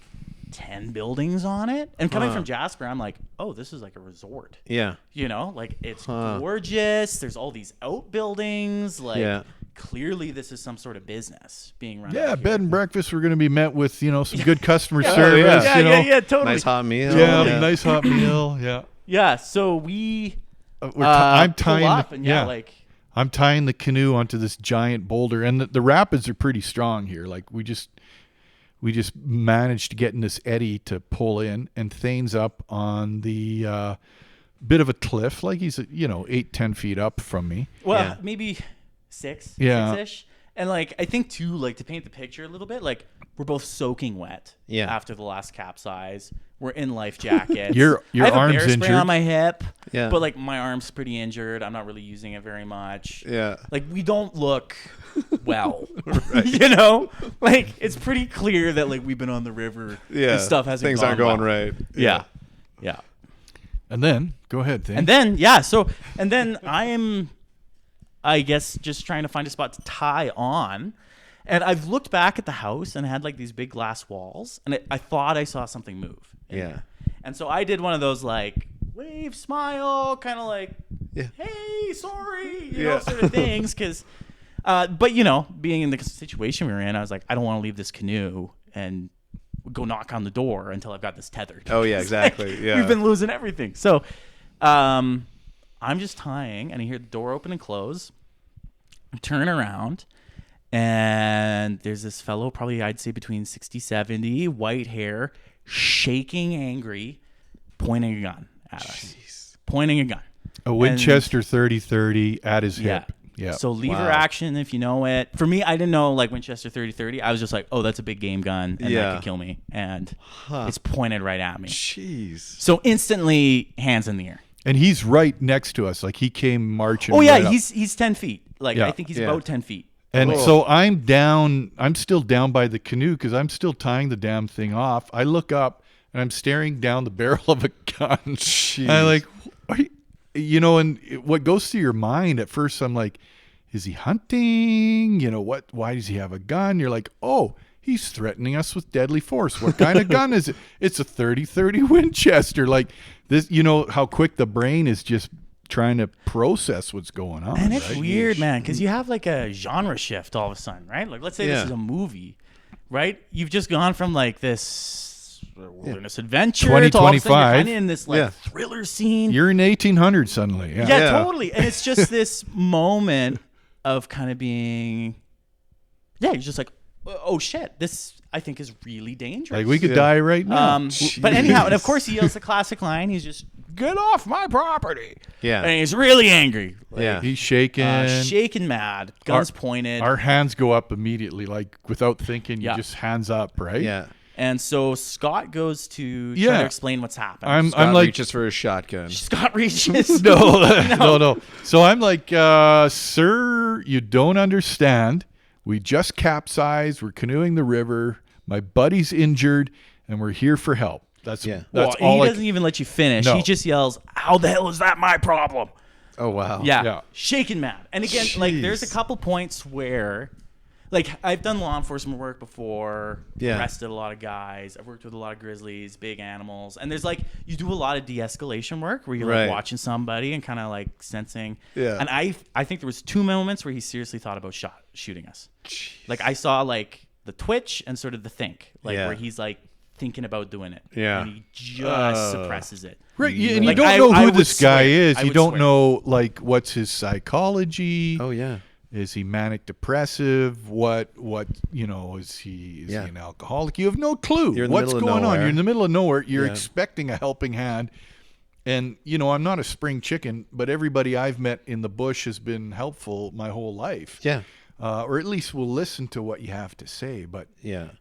10 buildings on it. And coming from Jasper, I'm like, oh, this is like a resort. Yeah. You know, like, it's gorgeous. There's all these outbuildings. Like, Yeah. clearly this is some sort of business being run. Yeah, out bed here. and breakfast. We're going to be met with, you know, some good customer yeah. service. Yeah, you know. yeah, totally. Nice hot meal. Yeah, nice hot meal. Yeah. Yeah, so we I'm pull tying. up, The, and yeah, like, I'm tying the canoe onto this giant boulder, and the rapids are pretty strong here. Like, we just managed to get in this eddy to pull in, and Thane's up on the bit of a cliff. Like, he's 8-10 feet up from me. well, Yeah. maybe six Yeah. ish. And like, I think too, like, to paint the picture a little bit, like, we're both soaking wet. Yeah. After the last capsize, we're in life jackets. Your I have arm's a bear spray injured. on my hip. Yeah. But like, my arm's pretty injured. I'm not really using it very much. Yeah. Like, we don't look well. You know, like, it's pretty clear that, like, we've been on the river. Yeah. And stuff hasn't. Things gone aren't going well. right. Yeah. Yeah. And then, go ahead, Thane. And then, yeah, so, and then I guess, just trying to find a spot to tie on. And I've looked back at the house and it had like these big glass walls, and I thought I saw something move. Yeah. And so I did one of those like wave, smile, kind of like, hey, sorry, you know, sort of things. Because, but you know, being in the situation we were in, I was like, I don't want to leave this canoe and go knock on the door until I've got this tethered. Oh yeah, exactly. Like, yeah. we've been losing everything. So, I'm just tying, and I hear the door open and close. I turn around. And there's this fellow, probably I'd say between 60, 70, white hair, shaking angry, pointing a gun at us. Pointing a gun. A Winchester 30-30 at his hip. Yeah. So lever action, if you know it. For me, I didn't know like Winchester 30-30. I was just like, oh, that's a big game gun, and that could kill me. And it's pointed right at me. Jeez. So instantly, hands in the air. And he's right next to us. Like he came marching. Oh, yeah, right he's 10 feet. Like I think he's about 10 feet. And so I'm still down by the canoe because I'm still tying the damn thing off. I look up and I'm staring down the barrel of a gun. Jeez. And I'm like, you know, and what goes through your mind at first, I'm like, is he hunting? You know, why does he have a gun? You're like, oh, he's threatening us with deadly force. What kind of gun is it? It's a 30-30 Winchester. Like this, you know, how quick the brain is just trying to process what's going on. And it's right? weird, man, because you have like a genre shift all of a sudden, right? Like, let's say this is a movie, right? You've just gone from like this wilderness adventure to all of a sudden you're 2025. kind of in this like thriller scene. You're in 1800 suddenly. Yeah, totally. And it's just this moment of kind of being, you're just like, oh shit, this I think is really dangerous. Like we could die right now. But anyhow, and of course he yells the classic line. He's just, get off my property. Yeah. And he's really angry. Yeah. He's shaking. Shaking mad. Guns pointed. Our hands go up immediately, like without thinking, you just hands up, right? Yeah. And so Scott goes to try to explain what's happened. Scott I'm like, reaches for his shotgun. Scott reaches. no. So I'm like, sir, you don't understand. We just capsized. We're canoeing the river. My buddy's injured, and we're here for help. That's all. He doesn't even let you finish. No. He just yells, "How the hell is that my problem?" Oh wow. Yeah. Shaking mad. And again, like there's a couple points where, like I've done law enforcement work before. Arrested a lot of guys. I've worked with a lot of grizzlies, big animals, and there's like you do a lot of de-escalation work where you're like watching somebody and kind of like sensing. Yeah. And I think there was 2 moments where he seriously thought about shooting us. Jeez. Like I saw like the twitch and sort of the think, like where he's like thinking about doing it. Yeah. And he just suppresses it. Right. And Like, you don't know who would this guy swear. is. I You would don't swear. know like what's his psychology. Oh yeah. Is he manic depressive? What you know, is he an alcoholic? You have no clue You're in the what's middle of going on. nowhere. You're in the middle of nowhere. You're expecting a helping hand. And you know, I'm not a spring chicken, but everybody I've met in the bush has been helpful my whole life. Yeah. Or at least will listen to what you have to say. But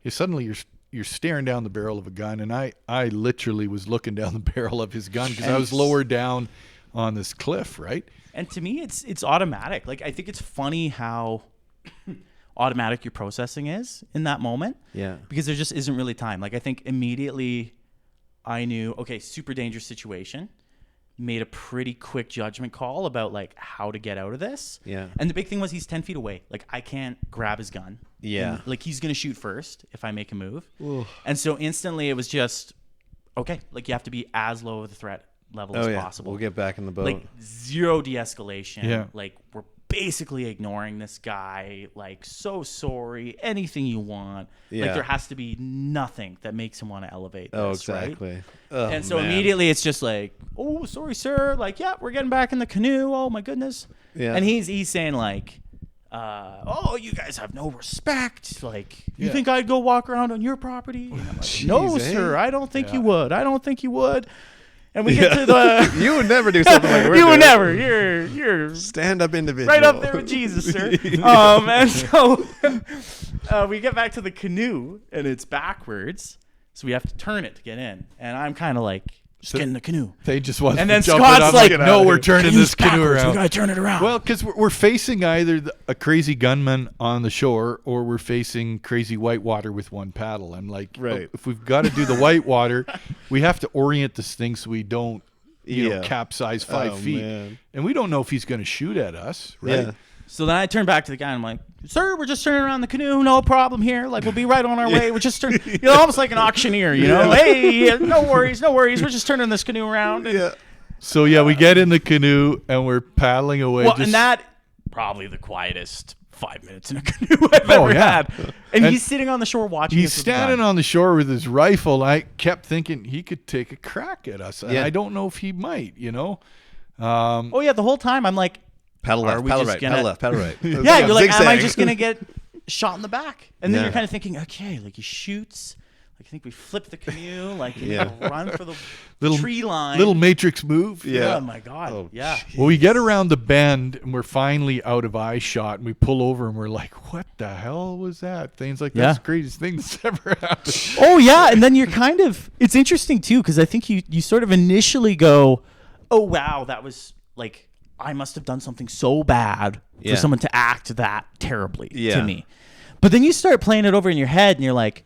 suddenly you're staring down the barrel of a gun, and I literally was looking down the barrel of his gun because I was lower down on this cliff, right? And to me, it's automatic. Like I think it's funny how automatic your processing is in that moment. Yeah. Because there just isn't really time. Like I think immediately I knew, okay, super dangerous situation. Made a pretty quick judgment call about like how to get out of this. Yeah. And the big thing was he's 10 feet away. Like I can't grab his gun. Yeah. And, like he's gonna shoot first if I make a move. Oof. And so instantly it was just okay. Like you have to be as low of the threat level as possible. We'll get back in the boat. Like zero de-escalation. Yeah. Like we're basically ignoring this guy. Like so sorry. Anything you want. Yeah. Like there has to be nothing that makes him want to elevate this. Oh, exactly. Right? Oh, And so man. immediately it's just like, oh, sorry, sir. Like, yeah, we're getting back in the canoe. Oh my goodness. Yeah. And he's saying like, oh, you guys have no respect. Like, you think I'd go walk around on your property? And I'm like, no, Jeez, sir. I don't think you would. I don't think you would. And we get to the. You would never do something like we're You would doing. never. You're Stand-up individual. right up there with Jesus, sir. And so we get back to the canoe, and it's backwards, so we have to turn it to get in. And I'm kind of like, just get in the canoe. They just want And to then jump Scott's in. I'm like, no, we're Canoe's turning this canoe backwards. around. We gotta turn it around. Well, because we're facing either a crazy gunman on the shore or we're facing crazy whitewater with one paddle. I'm like, Right. if we've got to do the whitewater, we have to orient this thing so we don't, capsize 5 feet. Man. And we don't know if he's going to shoot at us, right? Yeah. So then I turned back to the guy and I'm like, sir, we're just turning around the canoe. No problem here. Like, we'll be right on our way. We're just turning, almost like an auctioneer, Hey, no worries. We're just turning this canoe around. Yeah. So, yeah, we get in the canoe and we're paddling away. Well, and that, probably the quietest 5 minutes in a canoe I've ever had. And he's sitting on the shore watching. He's standing on the shore with his rifle. And I kept thinking he could take a crack at us. And I don't know if he might, the whole time I'm like, paddle left, paddle right, paddle left, paddle right. Yeah, you're like, am I just going to get shot in the back? And then you're kind of thinking, okay, like he shoots. Like, I think we flip the canoe, like run for the tree line. Little Matrix move. Yeah. Oh, my God. Oh, yeah. Geez. Well, we get around the bend and we're finally out of eye shot and we pull over and we're like, what the hell was that? Things like that's the greatest thing that's ever happened. Oh, yeah. And then you're kind of, it's interesting too, because I think you sort of initially go, oh, wow, that was like, I must have done something so bad for someone to act that terribly to me. But then you start playing it over in your head and you're like,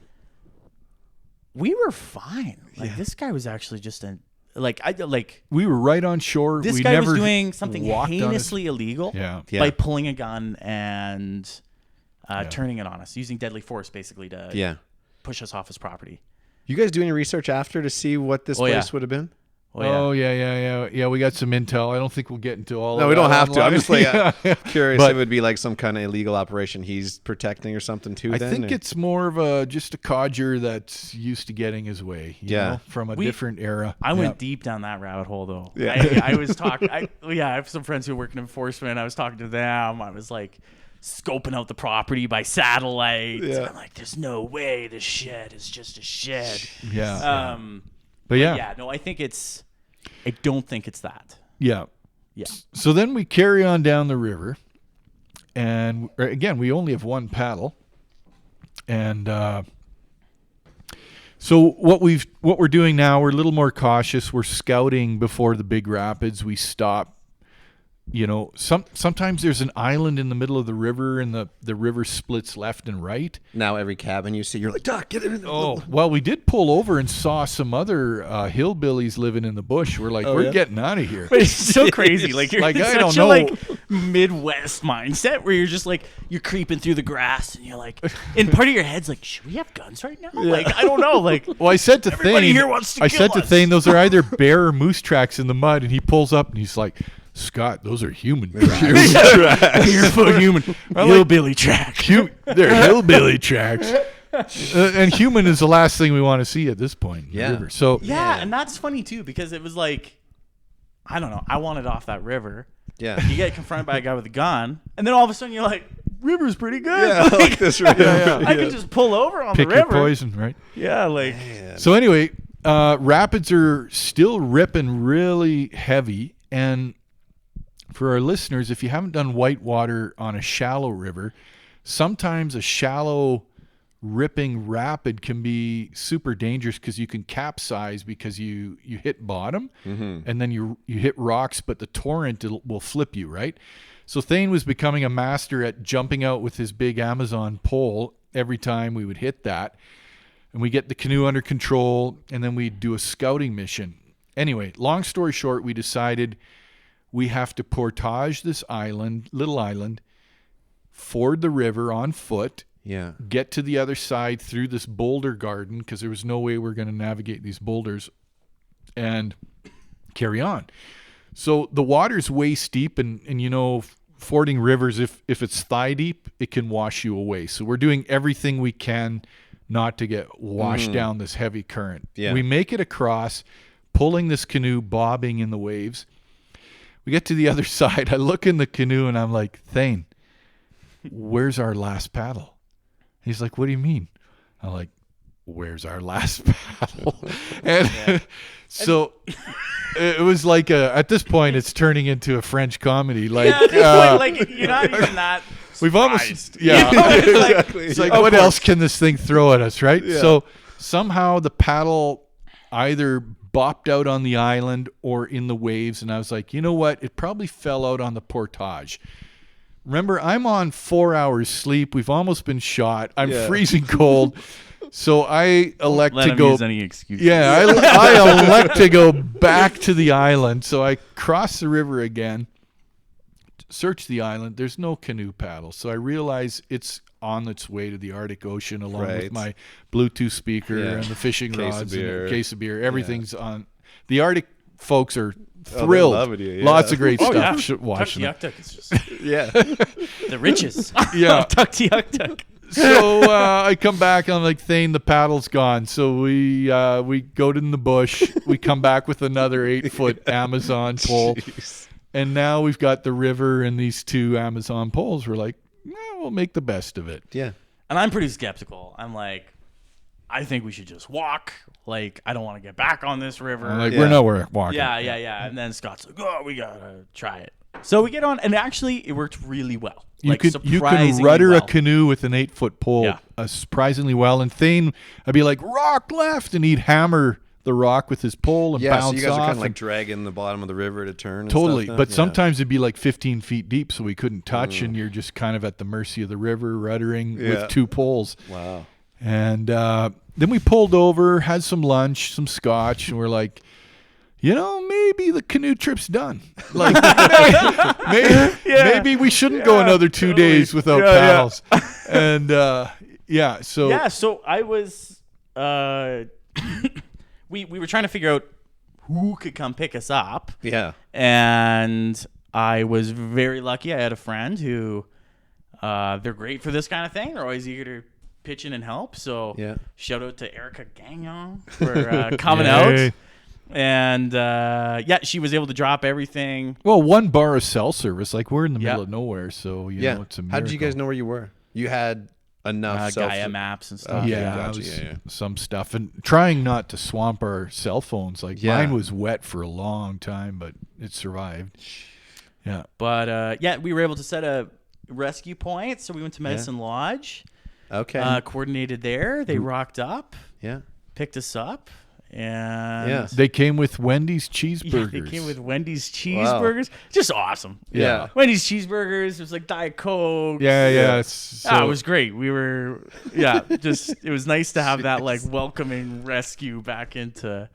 we were fine. Like this guy was actually just we were right on shore. This guy was doing something heinously illegal by pulling a gun and turning it on us, using deadly force basically to push us off his property. You guys do any research after to see what this place would have been? Yeah. We got some intel. I don't think we'll get into all of that. No, we don't have to. I'm just like curious. But it would be like some kind of illegal operation he's protecting or something too. I think it's more of just a codger that's used to getting his way. You know, from a different era. I went deep down that rabbit hole though. Yeah. I was talking. I have some friends who work in enforcement. I was talking to them. I was like scoping out the property by satellite. And I'm like, there's no way this shed is just a shed. But I don't think it's that. Yeah. So then we carry on down the river, and again, we only have one paddle, and so what we're doing now, we're a little more cautious. We're scouting before the big rapids. We stop. Sometimes there's an island in the middle of the river, and the river splits left and right. Now every cabin you see, you're like, Doc, get in. Oh, well, we did pull over and saw some other hillbillies living in the bush. We're like, we're getting out of here. But it's so crazy. Like, you're like, I don't know. like Midwest mindset where you're just like, you're creeping through the grass and you're like, and part of your head's like, should we have guns right now? Like, I don't know. Like, well, I said to everybody here wants to I kill said to us. Thayne, those are either bear or moose tracks in the mud, and he pulls up and he's like, Scott, those are human tracks. Barefoot human. Hillbilly tracks. They're hillbilly tracks. And human is the last thing we want to see at this point in the river. So and that's funny too, because it was like, I don't know, I wanted off that river. Yeah. You get confronted by a guy with a gun, and then all of a sudden you're like, river's pretty good. Yeah, I like this river. I could just pull over on pick the river. your poison, right? Yeah, like. So anyway, rapids are still ripping really heavy, and for our listeners, if you haven't done whitewater on a shallow river, sometimes a shallow ripping rapid can be super dangerous because you can capsize because you hit bottom and then you hit rocks, but the torrent will flip you, right? So Thayne was becoming a master at jumping out with his big Amazon pole every time we would hit that. And we get the canoe under control, and then we do a scouting mission. Anyway, long story short, we decided we have to portage this little island, ford the river on foot, get to the other side through this boulder garden, because there was no way we're going to navigate these boulders, and carry on. So the water's waist deep, and fording rivers, if it's thigh deep, it can wash you away. So we're doing everything we can not to get washed down this heavy current. Yeah. We make it across, pulling this canoe, bobbing in the waves. We get to the other side. I look in the canoe and I'm like, Thayne, where's our last paddle? He's like, what do you mean? I'm like, where's our last paddle? And so it was like at this point it's turning into a French comedy. Like, at this point, like, you're not even that surprised. We've almost, exactly. It's like, what else can this thing throw at us, right? Yeah. So somehow the paddle either bopped out on the island or in the waves, and I was like, you know what? It probably fell out on the portage. Remember, I'm on 4 hours sleep. We've almost been shot. I'm freezing cold. So I elect to go. Use any excuse. Yeah, I elect to go back to the island. So I cross the river again, search the island. There's no canoe paddle. So I realize it's on its way to the Arctic Ocean along with my Bluetooth speaker and the fishing rods and a case of beer. Everything's on. The Arctic folks are thrilled. Lots of great stuff watching. Tuktoyaktuk is just the riches. Yeah. Tuktoyaktuk. So I come back. I'm like, Thayne, the paddle's gone. So we go in the bush. We come back with another 8-foot Amazon pole. Jeez. And now we've got the river and these 2 Amazon poles. We're like, we'll make the best of it. Yeah. And I'm pretty skeptical. I'm like, I think we should just walk. Like, I don't want to get back on this river. I'm like, we're nowhere walking. Yeah. And then Scott's like, oh, we got to try it. So we get on, and actually, it worked really well. You can rudder a canoe with an 8-foot pole surprisingly well. And Thayne, I'd be like, rock left, and he'd hammer the rock with his pole and bounce off. So you guys are kind of like dragging the bottom of the river to turn. And totally, stuff but sometimes it'd be like 15 feet deep, so we couldn't touch, and you're just kind of at the mercy of the river, ruddering with 2 poles. Wow. And then we pulled over, had some lunch, some scotch, and we're like, maybe the canoe trip's done. Like, maybe we shouldn't go another 2 days without paddles. And so I was we were trying to figure out who could come pick us up. Yeah. And I was very lucky. I had a friend who they're great for this kind of thing. They're always eager to pitch in and help. So shout out to Erica Gagnon for coming out. And she was able to drop everything. Well, 1 bar of cell service. Like, we're in the middle of nowhere, so you know it's a miracle. How did you guys know where you were? You had enough Gaia maps and stuff. Some stuff, and trying not to swamp our cell phones. Like mine was wet for a long time, but it survived. Yeah, but we were able to set a rescue point. So we went to Medicine Lodge. Okay, coordinated there. They rocked up. Yeah, picked us up. And they came with Wendy's cheeseburgers. They came with Wendy's cheeseburgers. Wow. Just awesome. Yeah. Wendy's cheeseburgers. It was like Diet Coke. Yeah. It was great. We were, it was nice to have that like welcoming rescue back into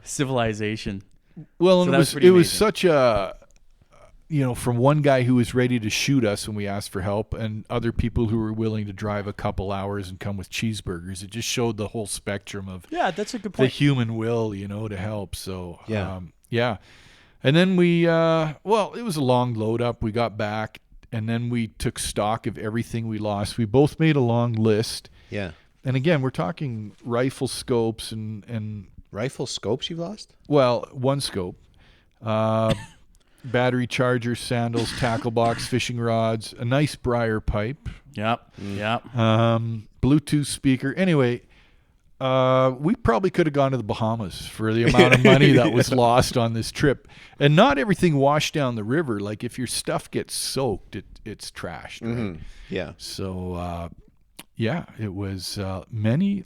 civilization. Well, so it was such a, from one guy who was ready to shoot us when we asked for help, and other people who were willing to drive a couple hours and come with cheeseburgers. It just showed the whole spectrum of that's a good point. The human will, to help. So and then we it was a long load up. We got back, and then we took stock of everything we lost. We both made a long list. Yeah. And again, we're talking rifle scopes and rifle scopes you've lost? Well, 1 scope. Battery charger, sandals, tackle box, fishing rods, a nice briar pipe. Yep. Bluetooth speaker. Anyway, we probably could have gone to the Bahamas for the amount of money that was lost on this trip. And not everything washed down the river. Like, if your stuff gets soaked, it's trashed. Right? Mm-hmm. Yeah. So, it was many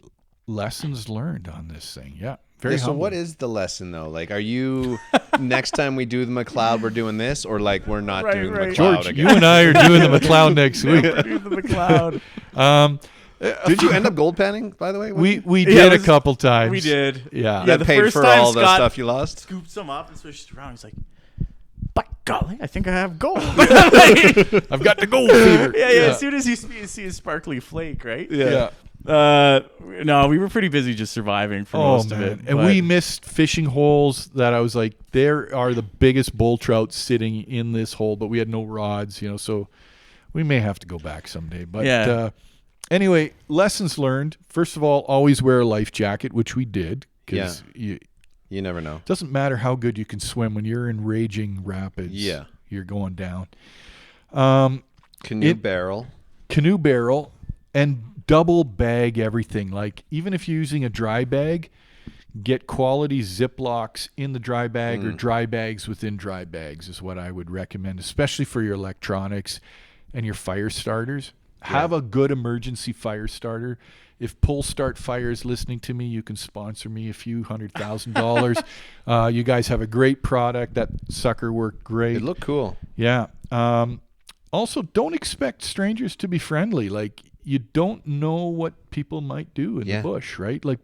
lessons learned on this thing. Yeah. So what is the lesson though? Like, are you next time we do the McLeod, we're doing this, or like we're not doing the McLeod George, again? you and I are doing the McLeod next week. We're doing the McLeod. Did you end up gold panning, by the way? We did a couple times. We did. Yeah. That the paid first for time all the Scott stuff you lost? Scooped some up and switched around. He's like, by golly, I think I have gold. I've got the gold fever. Yeah. As soon as you see a sparkly flake, right? Yeah. No, we were pretty busy just surviving for most of it. And we missed fishing holes that I was like, there are the biggest bull trout sitting in this hole, but we had no rods, so we may have to go back someday. But anyway, lessons learned. First of all, always wear a life jacket, which we did. Because you never know. It doesn't matter how good you can swim when you're in raging rapids. Yeah. You're going down. Canoe barrel. And double bag everything. Like, even if you're using a dry bag, get quality Ziplocs in the dry bag or dry bags within dry bags is what I would recommend, especially for your electronics and your fire starters. Have a good emergency fire starter. If Pull Start Fire is listening to me, you can sponsor me a few $100,000. You guys have a great product. That sucker worked great. It looked cool. Yeah. Also, don't expect strangers to be friendly. Like, you don't know what people might do in the bush, right? Like,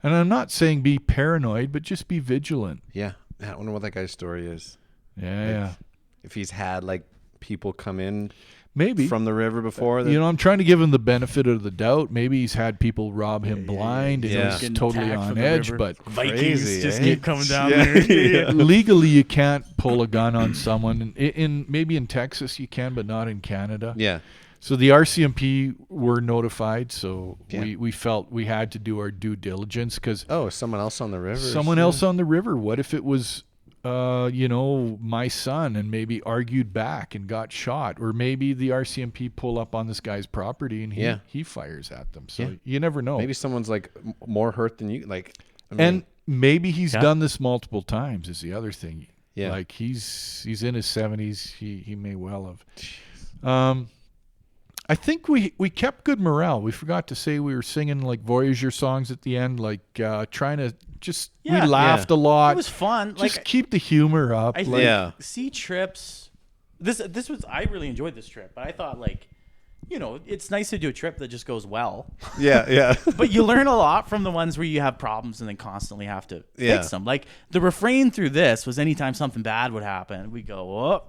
and I'm not saying be paranoid, but just be vigilant. Yeah. I wonder what that guy's story is. Yeah. If he's had like people come in maybe from the river before. That, I'm trying to give him the benefit of the doubt. Maybe he's had people rob him blind and he's Getting totally attacked on from the edge. river. But Vikings Crazy, just eh? keep coming down there. legally, you can't pull a gun on someone. Maybe in Texas you can, but not in Canada. yeah. So the RCMP were notified. So Yeah. we felt we had to do our due diligence because Someone else on the river. someone else on the river. What if it was, my son and maybe argued back and got shot, or maybe the RCMP pull up on this guy's property and he fires at them. So you never know. Maybe someone's like more hurt than you. Like, And maybe he's done this multiple times is the other thing. Yeah. Like he's in his 70s. He may well have. I think we kept good morale. We forgot to say we were singing like Voyager songs at the end, like trying to just we laughed a lot. It was fun. Just keep the humor up. I think sea trips. This was I really enjoyed this trip, but I thought it's nice to do a trip that just goes well. yeah. But you learn a lot from the ones where you have problems and then constantly have to fix them. Like the refrain through this was anytime something bad would happen, we go, oh,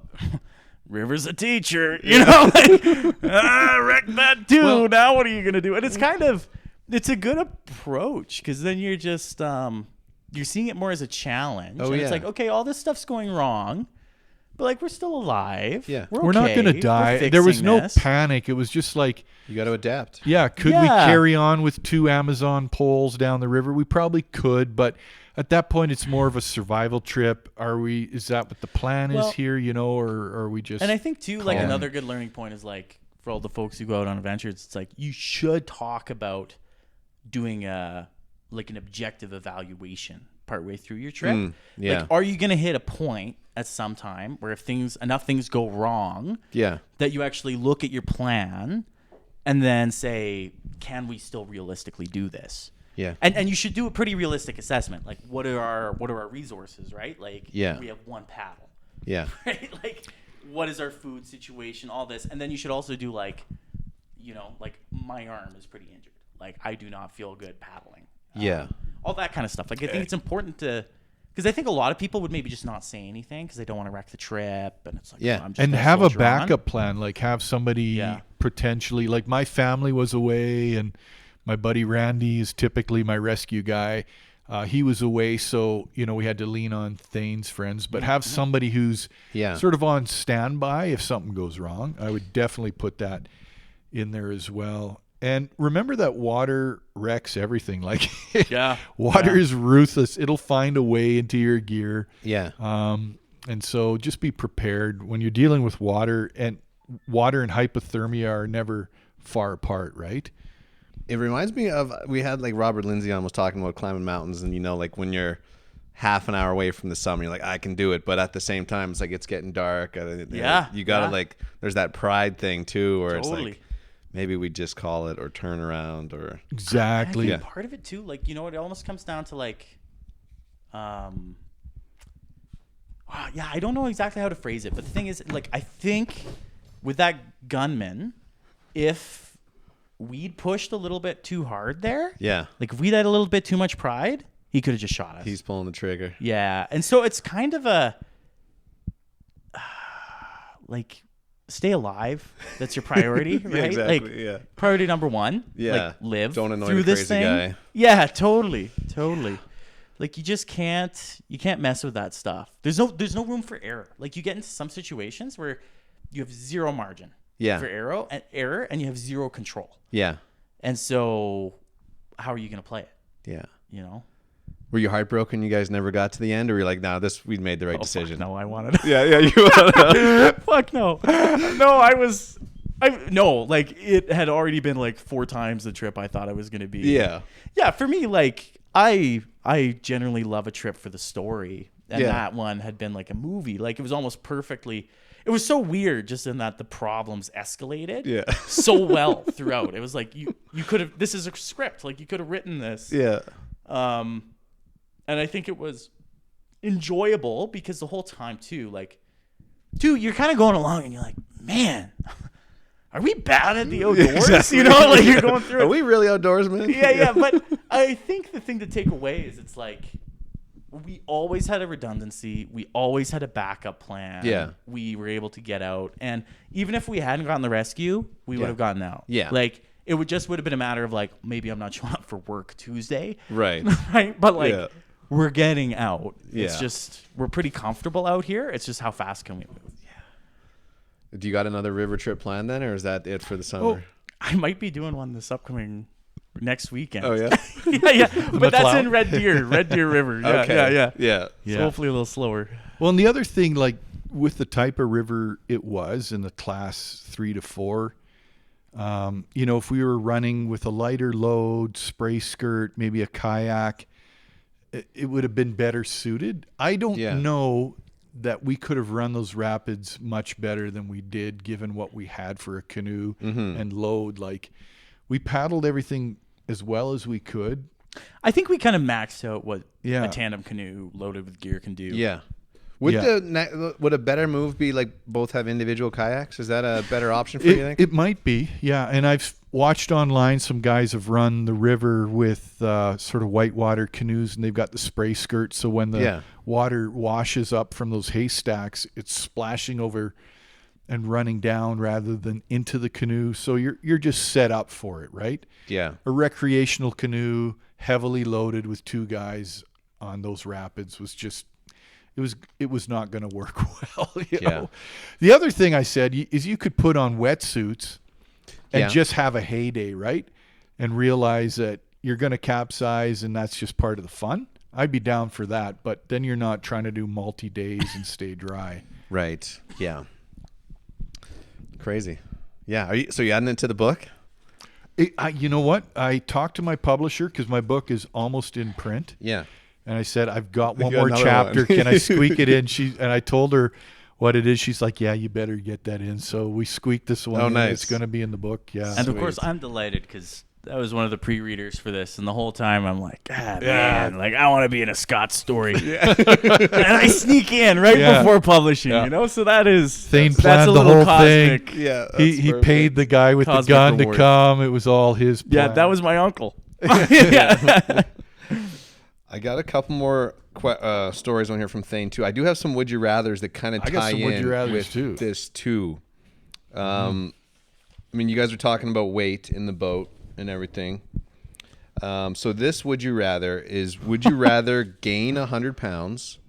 River's a teacher, wreck that too. Well, now what are you going to do? And it's a good approach because then you're just, you're seeing it more as a challenge. Oh, and it's like, okay, all this stuff's going wrong, but we're still alive. Yeah. We're not going to die. There was no panic. It was just like, you got to adapt. Yeah. Could we carry on with 2 Amazon poles down the river? We probably could, but at that point, it's more of a survival trip. Is that what the plan is here, or are we just... And I think, too, like another good learning point is like, for all the folks who go out on adventures, it's like you should talk about doing an objective evaluation partway through your trip. Yeah. Like, are you going to hit a point at some time where if enough things go wrong that you actually look at your plan and then say, can we still realistically do this? Yeah. And you should do a pretty realistic assessment. Like, what are our resources, right? Like, we have 1 paddle. Yeah. Right? Like, what is our food situation, all this. And then you should also do, like, my arm is pretty injured. Like, I do not feel good paddling. All that kind of stuff. Like, I think it's important to... Because I think a lot of people would maybe just not say anything because they don't want to wreck the trip. And it's like, I'm just and gonna have a soldier backup on. plan. Like, have somebody potentially... Like, my family was away and... My buddy Randy is typically my rescue guy. He was away, so we had to lean on Thayne's friends. But have somebody who's sort of on standby if something goes wrong. I would definitely put that in there as well. And remember that water wrecks everything. Like water is ruthless. It'll find a way into your gear. Yeah. And so just be prepared when you're dealing with water. And water and hypothermia are never far apart, right? It reminds me of, we had like Robert Lindsay on was talking about climbing mountains, and like when you're half an hour away from the summit, you're like, I can do it, but at the same time it's like it's getting dark. You gotta like, there's that pride thing too, where it's like maybe we just call it or turn around or exactly. I think part of it too, like, it almost comes down to like, I don't know exactly how to phrase it, but the thing is, like, I think with that gunman, if we'd pushed a little bit too hard there. Yeah. Like, if we'd had a little bit too much pride, he could have just shot us. He's pulling the trigger. Yeah. And so it's kind of a, like, stay alive. That's your priority, right? Exactly, like, priority number 1. Yeah. Like, live Don't annoy through the this crazy thing. guy. Yeah, totally. Like, you just can't mess with that stuff. There's no room for error. Like, you get into some situations where you have zero margin. For error, and you have zero control. Yeah. And so, how are you going to play it? Yeah. Were you heartbroken you guys never got to the end, or were you like, nah, we made the right decision? Fuck no, I wanted to. Yeah, you wanted to. Fuck no. No, like, it had already been like 4 times the trip I thought I was going to be. Yeah. Yeah, for me, like, I generally love a trip for the story. And that one had been like a movie. Like, it was almost perfectly... It was so weird just in that the problems escalated so well throughout. It was like you could have... This is a script. Like, you could have written this. Yeah. And I think it was enjoyable because the whole time, too, like... Dude, you're kind of going along and you're like, man... Are we bad at the outdoors? Exactly. Like, you're going through it. Are we really outdoorsmen? Yeah. But I think the thing to take away is it's like... we always had a redundancy. We always had a backup plan. Yeah. We were able to get out. And even if we hadn't gotten the rescue, we would have gotten out. Yeah. Like, it would have been a matter of, like, maybe I'm not showing up for work Tuesday. Right. Right? But, like, we're getting out. Yeah. It's just, we're pretty comfortable out here. It's just how fast can we move? Do you got another river trip planned then, or is that it for the summer? Oh, I might be doing one this upcoming next weekend. Oh, yeah? But that's in Red Deer River. Yeah, Okay. yeah. Yeah. So hopefully a little slower. Well, and the other thing, like with the type of river it was in the class 3 to 4, if we were running with a lighter load, spray skirt, maybe a kayak, it would have been better suited. I don't know that we could have run those rapids much better than we did, given what we had for a canoe and load. Like, we paddled everything as well as we could. I think we kind of maxed out what a tandem canoe loaded with gear can do. Yeah. Would a better move be like both have individual kayaks? Is that a better option for you, think? It might be, yeah. And I've watched online some guys have run the river with sort of whitewater canoes, and they've got the spray skirt, so when the water washes up from those haystacks, it's splashing over and running down rather than into the canoe. So you're just set up for it, right? Yeah. A recreational canoe, heavily loaded with 2 guys on those rapids was just it was not going to work well. You know? The other thing I said is you could put on wetsuits and just have a heyday, right? And realize that you're going to capsize and that's just part of the fun. I'd be down for that, but then you're not trying to do multi-days and stay dry. Right. Yeah. Crazy. Yeah. So you adding it to the book? You know what? I talked to my publisher because my book is almost in print. Yeah. And I said, I've got one more chapter. Can I squeak it in? And I told her what it is. She's like, yeah, you better get that in. So we squeaked this one in. Nice. It's going to be in the book. Yeah. And of course, I'm delighted because that was one of the pre-readers for this. And the whole time I'm like, man, like I want to be in a Scott story. And I sneak in before publishing, So that is, Thayne that's planned a the little whole cosmic. thing. Yeah. He paid the guy with the gun reward to come. It was all his plan. Yeah, that was my uncle. I got a couple more stories on here from Thayne too. I do have some would you rather's that kind of tie in with this too. I mean, you guys are talking about weight in the boat and everything. So this would you rather is: would you rather gain 100 pounds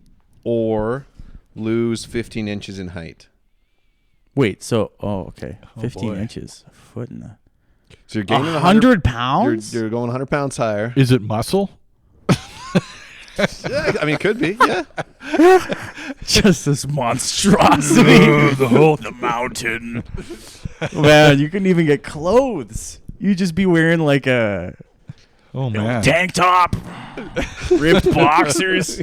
or lose 15 inches in height? Wait, so okay, 15 inches, a foot in the. So you're gaining 100 pounds. You're going 100 pounds higher. Is it muscle? Yeah, I mean, it could be. Yeah. Just this monstrosity. The mountain. Man, you couldn't even get clothes. You'd just be wearing like a tank top, ripped boxers.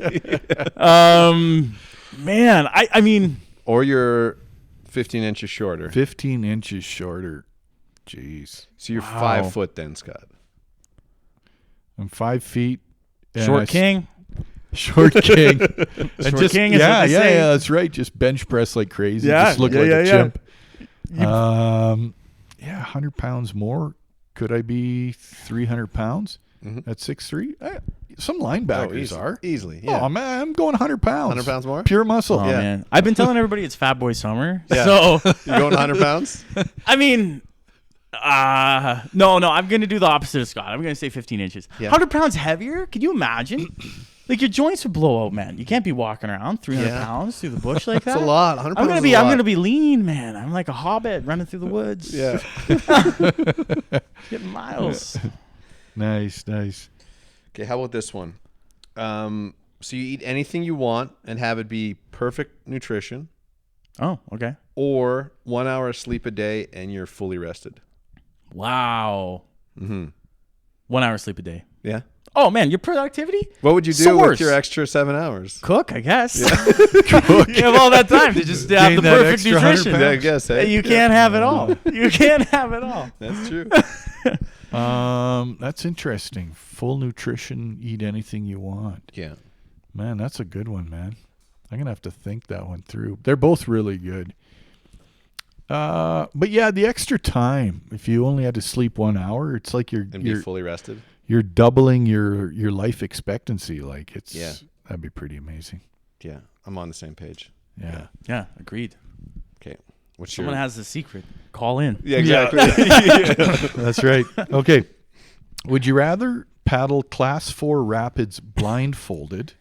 Man, I mean. Or you're 15 inches shorter. 15 inches shorter. Jeez. So you're 5 foot then, Scott. I'm 5 feet. Short king. Short king. Short king is what they say. Yeah, that's right. Just bench press like crazy. Yeah, just look like a chimp. 100 pounds more. Could I be 300 pounds at 6'3"? Some linebackers are. Easily, yeah. Oh, man, I'm going 100 pounds. 100 pounds more? Pure muscle. Oh, man. I've been telling everybody it's Fat Boy Summer. Yeah. So you're going 100 pounds? I mean, no, I'm going to do the opposite of Scott. I'm going to say 15 inches. Yeah. 100 pounds heavier? Can you imagine? Like, your joints would blow out, man. You can't be walking around 300 pounds through the bush like that. That's a lot. 100 pounds I'm going to be lean, man. I'm like a hobbit running through the woods. Yeah. Getting miles. Nice. Okay, how about this one? So you eat anything you want and have it be perfect nutrition. Oh, okay. Or 1 hour of sleep a day and you're fully rested. Wow. 1 hour sleep a day. Yeah. Oh, man, your productivity? What would you do with your extra 7 hours? Cook, I guess. Yeah. Cook. You have all that time to just have the perfect nutrition. Yeah, I guess. Hey? You can't have it all. You can't have it all. That's true. That's interesting. Full nutrition, eat anything you want. Yeah. Man, that's a good one, man. I'm going to have to think that one through. They're both really good. But yeah, the extra time, if you only had to sleep 1 hour, it's like you're be fully rested. You're doubling your life expectancy. Like, it's That'd be pretty amazing. Yeah, I'm on the same page. Yeah. Yeah, agreed. Okay. What's Someone your... has the secret. Call in. Yeah, exactly. That's right. Okay. Would you rather paddle Class 4 rapids blindfolded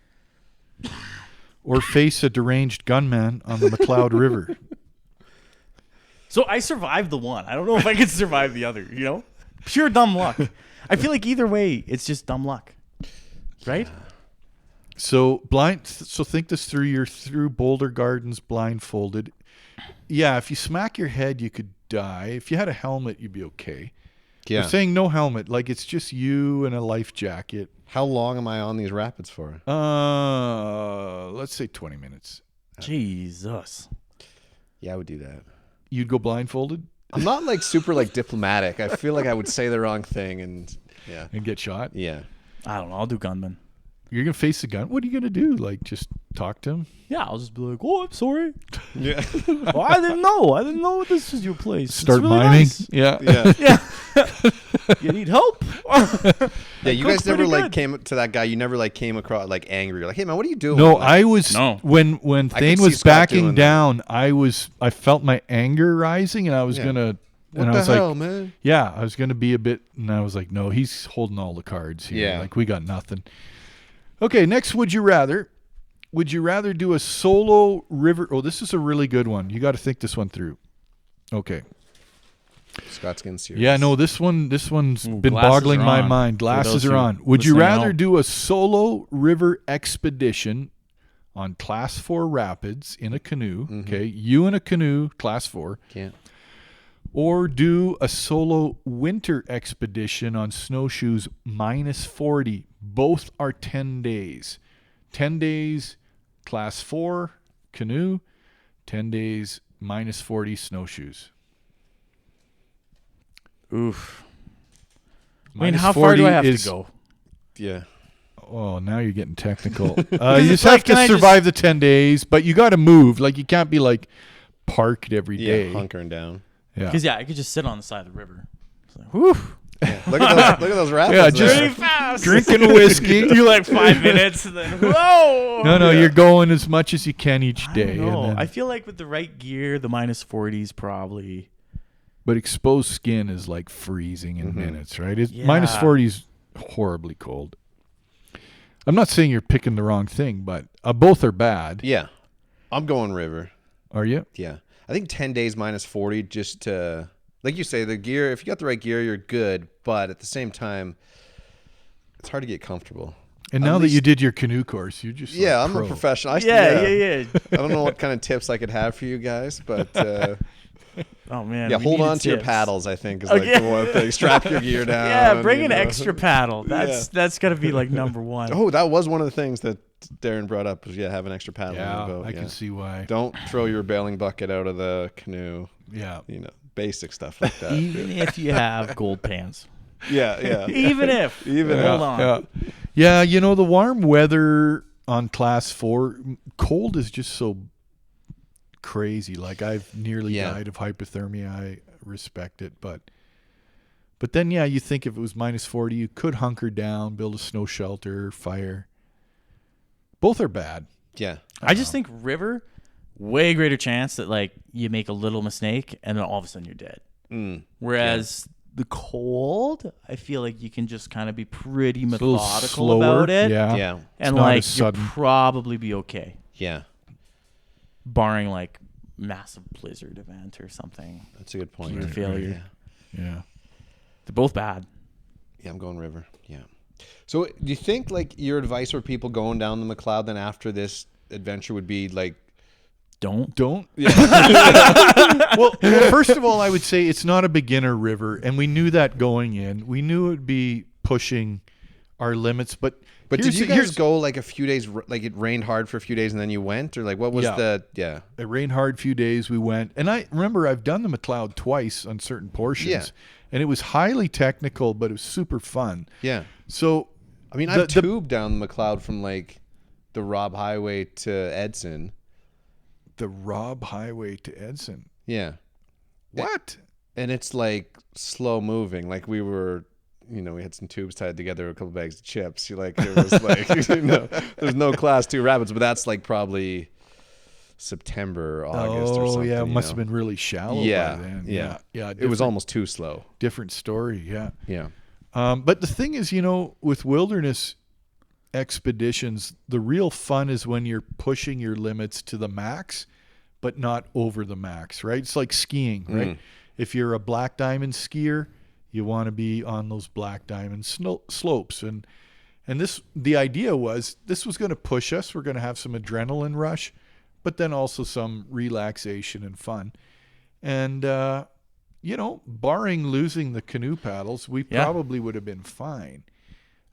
or face a deranged gunman on the McLeod River? So I survived the one. I don't know if I could survive the other, you know? Pure dumb luck. I feel like either way, it's just dumb luck. Right? So think this through. You're through Boulder Gardens blindfolded. Yeah, if you smack your head, you could die. If you had a helmet, you'd be okay. Yeah. We're saying no helmet, like it's just you and a life jacket. How long am I on these rapids for? Let's say 20 minutes. Jesus. Yeah, I would do that. You'd go blindfolded I'm not like super like diplomatic. I feel like I would say the wrong thing and and get shot? Yeah. I don't know. I'll do gunman. You're going to face the gun? What are you going to do? Like just talk to him? Yeah, I'll just be like, oh, I'm sorry. Yeah. Oh, I didn't know this was your place. Start it's really mining? Nice. Yeah. Yeah. Yeah. You need help? Yeah, you guys never pretty like good. came to that guy. You never like came across like angry. You're like, hey man, what are you doing? No, Like, I was No. when I Thayne could was see Scott backing doing down, I felt my anger rising and I was Yeah. gonna what and I the was hell, like man? yeah, I was gonna be a bit and I was like, no, he's holding all the cards here. Yeah. Like we got nothing. Okay, next would you rather? Would you rather do a solo river this is a really good one. You gotta think this one through. Okay. Scott's getting serious. Yeah, no, this one's been glasses boggling are my on. mind. For Glasses those are who on. Would you listening at rather home. do a solo river expedition on Class 4 rapids in a canoe, okay? You in a canoe, Class 4, Can't. or do a solo winter expedition on snowshoes -40. Both are 10 days. 10 days Class 4 canoe, 10 days -40 snowshoes. Oof. I mean, how far do I have to go? Yeah. Oh, now you're getting technical. You it's just like, have to can I survive the 10 days, but you got to move. Like, you can't be, like, parked every Yeah. day. Hunkering down. Yeah. Because, I could just sit on the side of the river. It's like, whew. Look at those rapids. Yeah, just there. fast. drinking whiskey. Do like 5 minutes and then, whoa. No, you're going as much as you can each I day. don't know. and then- I feel like with the right gear, the -40s probably. but exposed skin is, like, freezing in minutes, right? Yeah. -40 is horribly cold. I'm not saying you're picking the wrong thing, but both are bad. Yeah. I'm going river. Are you? Yeah. I think 10 days -40 just to, like you say, the gear, if you got the right gear, you're good. But at the same time, it's hard to get comfortable. And At now that least- you did your canoe course, you just Yeah, like I'm pro. a professional. Yeah. I don't know what kind of tips I could have for you guys, but Oh, man. yeah, we hold needed on to your tips. paddles, I think, is Okay. like the one thing. Strap your gear down. Yeah, bring you an know. extra paddle. That's got to be like number one. Oh, that was one of the things that Darren brought up was, have an extra paddle Yeah, on your boat. I can see why. Don't throw your bailing bucket out of the canoe. Yeah. Basic stuff like that. Even if you have gold pants. Yeah. Even if. Even Hold on. Yeah, the warm weather on Class 4, cold is just so crazy. Like, I've nearly died of hypothermia. I respect it, but then, you think if it was -40, you could hunker down, build a snow shelter, fire. Both are bad. Yeah. I just think river, way greater chance that like you make a little mistake and then all of a sudden you're dead. Whereas the cold, I feel like you can just kind of be pretty It's a little methodical slower. about it. Yeah. Yeah. And not like as you'll sudden. probably be okay. Yeah. Barring like massive blizzard event or something. That's a good point. Gear failure. Yeah. They're both bad. Yeah, I'm going river. Yeah. So do you think like your advice for people going down the McLeod then after this adventure would be like, Don't. Well, first of all, I would say it's not a beginner river, and we knew that going in. We knew it would be pushing our limits, but did you guys go like a few days, like it rained hard for a few days and then you went, or like what was it rained hard few days, we went. And I remember I've done the McLeod twice on certain portions. Yeah. And it was highly technical, but it was super fun. Yeah. So, I mean, I've tubed down the McLeod from like the Robb Highway to Edson. the Robb Highway to Edson. Yeah. What? And it's like slow moving. Like we were, we had some tubes tied together, a couple bags of chips. You're like, it was like, there's no class 2 rapids, but that's like probably September, August or something. Oh, yeah. It must have been really shallow by then. Yeah. Yeah. It was almost too slow. Different story. Yeah. Yeah. But the thing is, with wilderness expeditions, the real fun is when you're pushing your limits to the max, but not over the max, right? It's like skiing, right? If you're a black diamond skier, you want to be on those black diamond slopes. And the idea was this was going to push us. We're going to have some adrenaline rush, but then also some relaxation and fun. And, barring losing the canoe paddles, we probably would have been fine.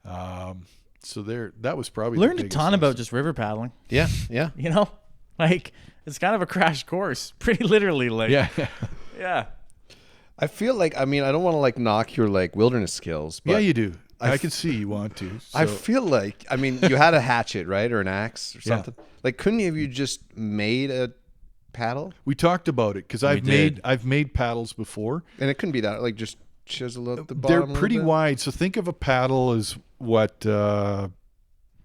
So that was probably learned a ton about just river paddling. Yeah. Like it's kind of a crash course, pretty literally. Like yeah. I feel like, I don't want to like knock your like wilderness skills, but yeah, you do. I can see you want to. So. I feel like, you had a hatchet, right? Or an axe or something. Yeah. Like, couldn't you have you just made a paddle? We talked about it because I've made paddles before. And it couldn't be that, like just chisel at the bottom. They're pretty wide. So think of a paddle as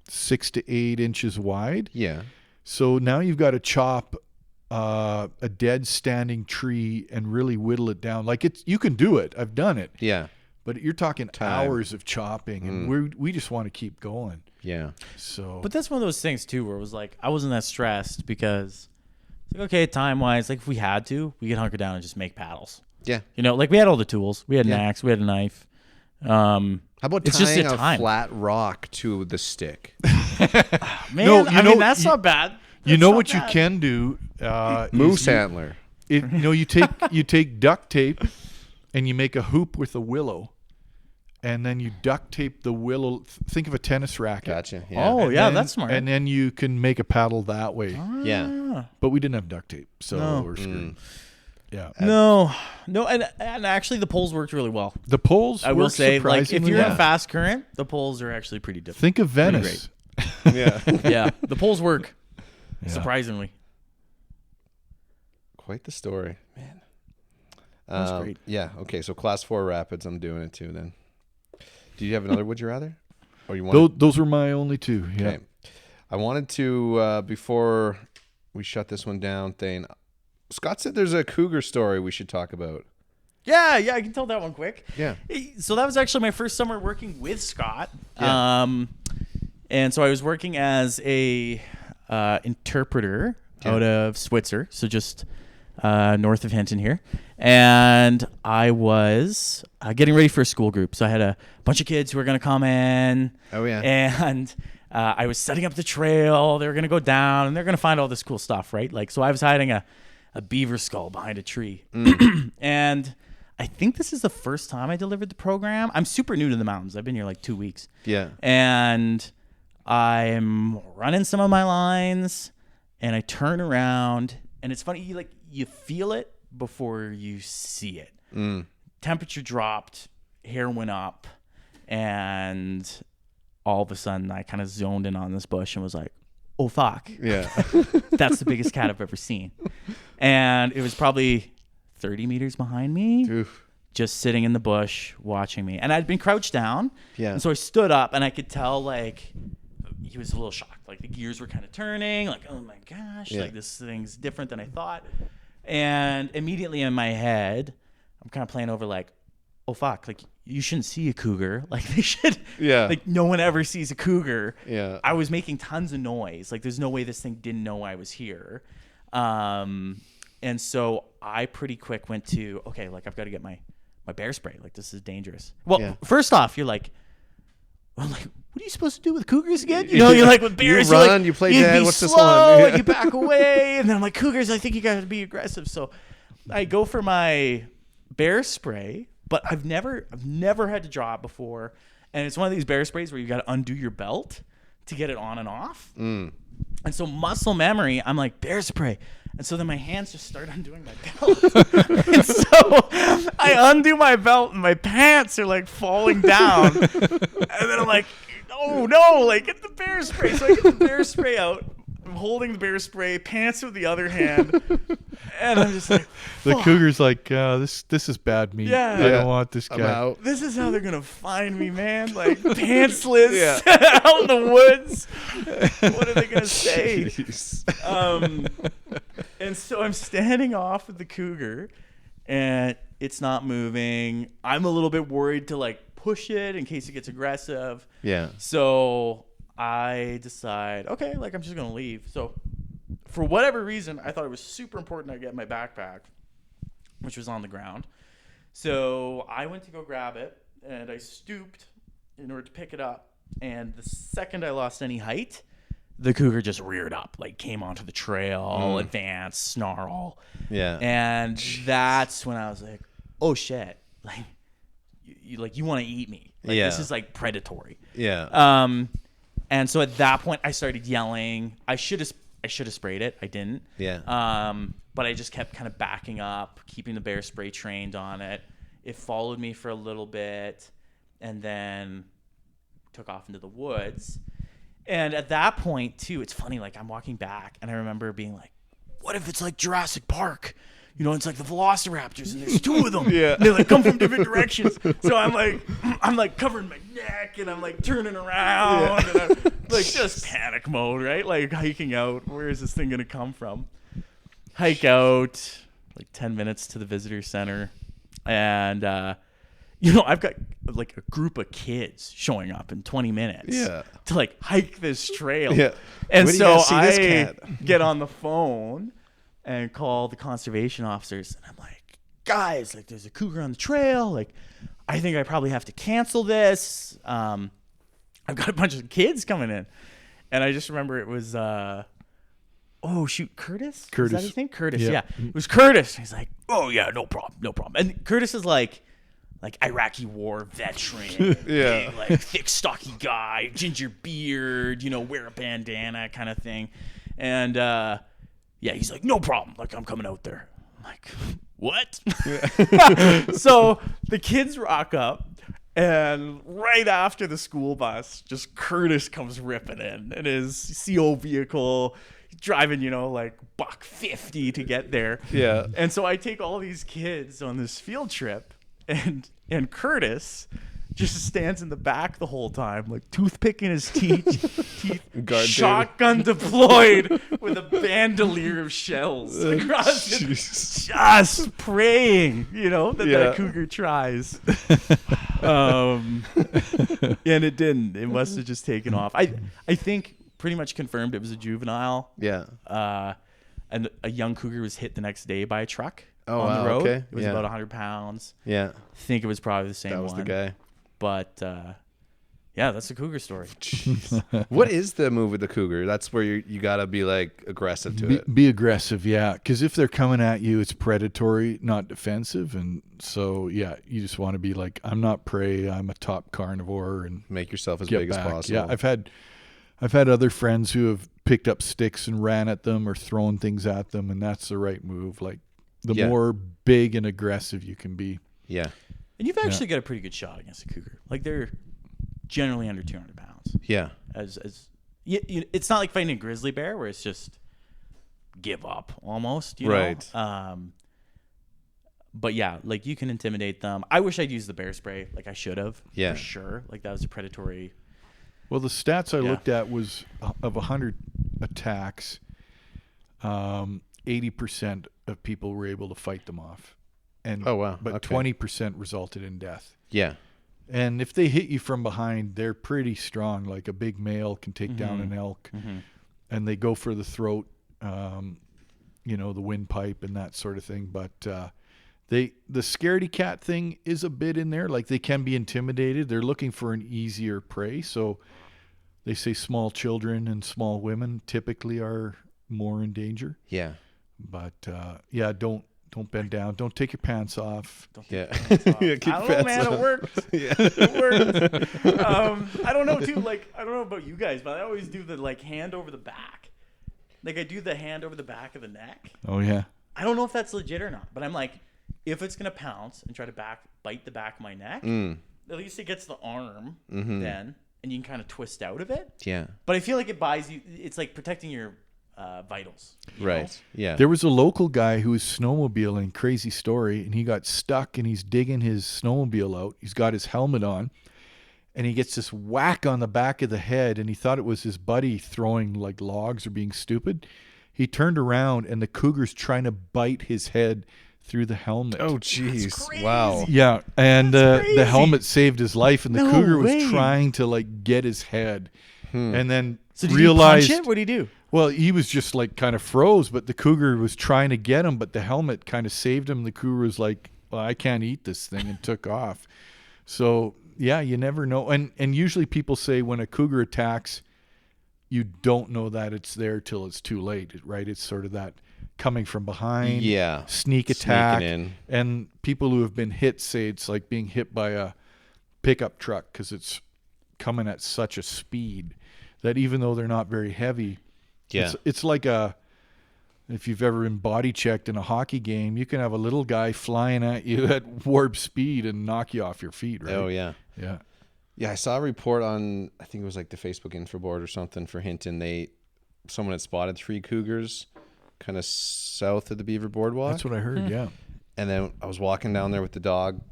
6 to 8 inches wide. Yeah. So now you've got to chop a dead standing tree and really whittle it down. Like you can do it. I've done it. Yeah. But you're talking hours of chopping, and we just want to keep going. Yeah. So. But that's one of those things too, where it was like I wasn't that stressed because it's like, okay, time wise, like if we had to, we could hunker down and just make paddles. Yeah. Like we had all the tools. We had an axe. We had a knife. How about it's tying just a flat rock to the stick? Man, that's not bad. You know what you can do? Moose antler. You take duct tape and you make a hoop with a willow, and then you duct tape the willow. Think of a tennis racket. Gotcha. Yeah. Oh, that's smart. And then you can make a paddle that way. Yeah. But we didn't have duct tape, so we're screwed. Yeah. No, and actually the poles worked really well. The poles, I will say, like if you're in well. a fast current, the poles are actually pretty different. Think of Venice. Yeah. Yeah, the poles work surprisingly. Quite the story, man. That's great. Yeah. Okay. So class 4 rapids, I'm doing it too. Then, do you have another? Would you rather? Or you want? Those were my only 2. Yeah. Okay. I wanted to before we shut this one down, Thayne. Scott said there's a cougar story we should talk about. Yeah, I can tell that one quick. Yeah. So that was actually my first summer working with Scott. Yeah. And so I was working as a interpreter out of Switzer, so just north of Hinton here. And I was getting ready for a school group. So I had a bunch of kids who were going to come in. Oh, yeah. And I was setting up the trail. They were going to go down, and they're going to find all this cool stuff, right? Like, so I was hiding a beaver skull behind a tree. And I think this is the first time I delivered the program. I'm super new to the mountains. I've been here like 2 weeks. Yeah. And I'm running some of my lines, and I turn around, and it's funny, you feel it before you see it. Temperature dropped, hair went up, and all of a sudden I kind of zoned in on this bush and was like, oh fuck. Yeah. That's the biggest cat I've ever seen. And it was probably 30 meters behind me. Oof. Just sitting in the bush watching me. And I'd been crouched down. Yeah. And so I stood up, and I could tell like he was a little shocked. Like the gears were kind of turning, like, oh my gosh, like this thing's different than I thought. And immediately in my head, I'm kind of playing over like, oh fuck, like you shouldn't see a cougar. Like they should, like no one ever sees a cougar. Yeah. I was making tons of noise. Like there's no way this thing didn't know I was here. And so I pretty quick went to, okay, like I've got to get my bear spray. Like this is dangerous. Well, first off, you're like, what are you supposed to do with cougars again? You know, you're like with bears, you run, like, you play dead. What's this one? Yeah. You back away, and then I'm like, cougars, I think you got to be aggressive. So I go for my bear spray, but I've never had to draw it before, and it's one of these bear sprays where you got to undo your belt to get it on and off. And so muscle memory, I'm like, bear spray. And so then my hands just start undoing my belt. And so I undo my belt and my pants are like falling down. And then I'm like, oh no, like get the bear spray. So I get the bear spray out. I'm holding the bear spray, pants with the other hand, and I'm just like, The cougar's like, this is bad meat. Yeah. I don't want this I'm guy. out. this is how they're gonna find me, man. Like pantsless out in the woods. What are they gonna say? Jeez. And so I'm standing off with the cougar, and it's not moving. I'm a little bit worried to like push it in case it gets aggressive. Yeah. So I decide, okay, like I'm just gonna leave. So for whatever reason, I thought it was super important I get my backpack, which was on the ground. So I went to go grab it, and I stooped in order to pick it up. And the second I lost any height, the cougar just reared up, like came onto the trail, advanced, snarl. Yeah. And that's when I was like, oh shit, like you want to eat me. Like, Yeah. This is like predatory. Yeah. And so at that point I started yelling. I should have sprayed it. I didn't. Yeah. But I just kept kind of backing up, keeping the bear spray trained on it. It followed me for a little bit and then took off into the woods. And at that point too, it's funny, like I'm walking back and I remember being like, what if it's like Jurassic Park? You know, it's like the velociraptors and there's two of them. Yeah. And they like come from different directions. So I'm like covering my neck and I'm like turning around and I'm like just panic mode, right? Like hiking out. Where is this thing going to come from? Hike out like 10 minutes to the visitor center. And, I've got like a group of kids showing up in 20 minutes to like hike this trail. Yeah. And When do you so guys see this I cat? get on the phone and call the conservation officers. And I'm like, guys, like there's a cougar on the trail. Like, I think I probably have to cancel this. I've got a bunch of kids coming in. And I just remember it was, Curtis? Is that his name? Curtis, yeah. It was Curtis. He's like, oh yeah, no problem. And Curtis is like Iraqi war veteran, big, like thick, stocky guy, ginger beard, wear a bandana kind of thing. And he's like, no problem. Like, I'm coming out there. I'm like, what? So the kids rock up, and right after the school bus, just Curtis comes ripping in his CO vehicle, driving, like $150 to get there. Yeah. And so I take all these kids on this field trip. And Curtis just stands in the back the whole time, like toothpick in his teeth, shotgun deployed with a bandolier of shells across him, just praying, that cougar tries. And it didn't. It must have just taken off. I think pretty much confirmed it was a juvenile. Yeah. And a young cougar was hit the next day by a truck. Oh, on the road. Okay. It was about 100 pounds. Yeah. I think it was probably the same one. That was the guy. But, that's the cougar story. What is the move with the cougar? That's where you got to be, like, aggressive to it. Be aggressive, yeah. Because if they're coming at you, it's predatory, not defensive. And so, you just want to be like, I'm not prey. I'm a top carnivore. And make yourself as get big back. as possible. Yeah, I've had other friends who have picked up sticks and ran at them or thrown things at them, and that's the right move. Like, the more big and aggressive you can be. Yeah. And you've actually got a pretty good shot against a cougar. Like, they're generally under 200 pounds. Yeah. It's not like fighting a grizzly bear where it's just give up almost, right. But yeah, like you can intimidate them. I wish I'd used the bear spray. Like I should have. Yeah. For sure. Like that was a predatory. Well, the stats I looked at was of 100 attacks, 80% of people were able to fight them off. And but 20% resulted in death. Yeah. And if they hit you from behind, they're pretty strong. Like a big male can take down an elk, and they go for the throat, the windpipe and that sort of thing. But the scaredy cat thing is a bit in there. Like they can be intimidated. They're looking for an easier prey. So they say small children and small women typically are more in danger. Yeah. But don't bend down. Don't take your pants off. Keep your pants off. Keep I don't know, man. It worked. It worked. I don't know, too. Like, I don't know about you guys, but I always do the like hand over the back. Like I do the hand over the back of the neck. Oh yeah. I don't know if that's legit or not, but I'm like, if it's gonna pounce and try to bite the back of my neck, at least it gets the arm then, and you can kind of twist out of it. Yeah. But I feel like it buys you. It's like protecting your vitals. Right. Yeah. There was a local guy who was snowmobiling, crazy story, and he got stuck and he's digging his snowmobile out. He's got his helmet on and he gets this whack on the back of the head and he thought it was his buddy throwing like logs or being stupid. He turned around and the cougar's trying to bite his head through the helmet. Oh, jeez. Wow. Yeah, and crazy. the helmet saved his life, and the No cougar way. was trying to like get his head, and then So did realized. he punch it? What did he do? Well, he was just like kind of froze, but the cougar was trying to get him, but the helmet kind of saved him. The cougar was like, "Well, I can't eat this thing," and took off. So yeah, you never know, and usually people say when a cougar attacks, you don't know that it's there till it's too late, right? It's sort of that coming from behind, sneak attack, and people who have been hit say it's like being hit by a pickup truck because it's coming at such a speed that even though they're not very heavy, it's like if you've ever been body checked in a hockey game, you can have a little guy flying at you at warp speed and knock you off your feet, right? Oh, yeah. Yeah. Yeah, I saw a report on, I think it was like the Facebook info board or something for Hinton. Someone had spotted 3 cougars kind of south of the Beaver Boardwalk. That's what I heard, yeah. And then I was walking down there with the dog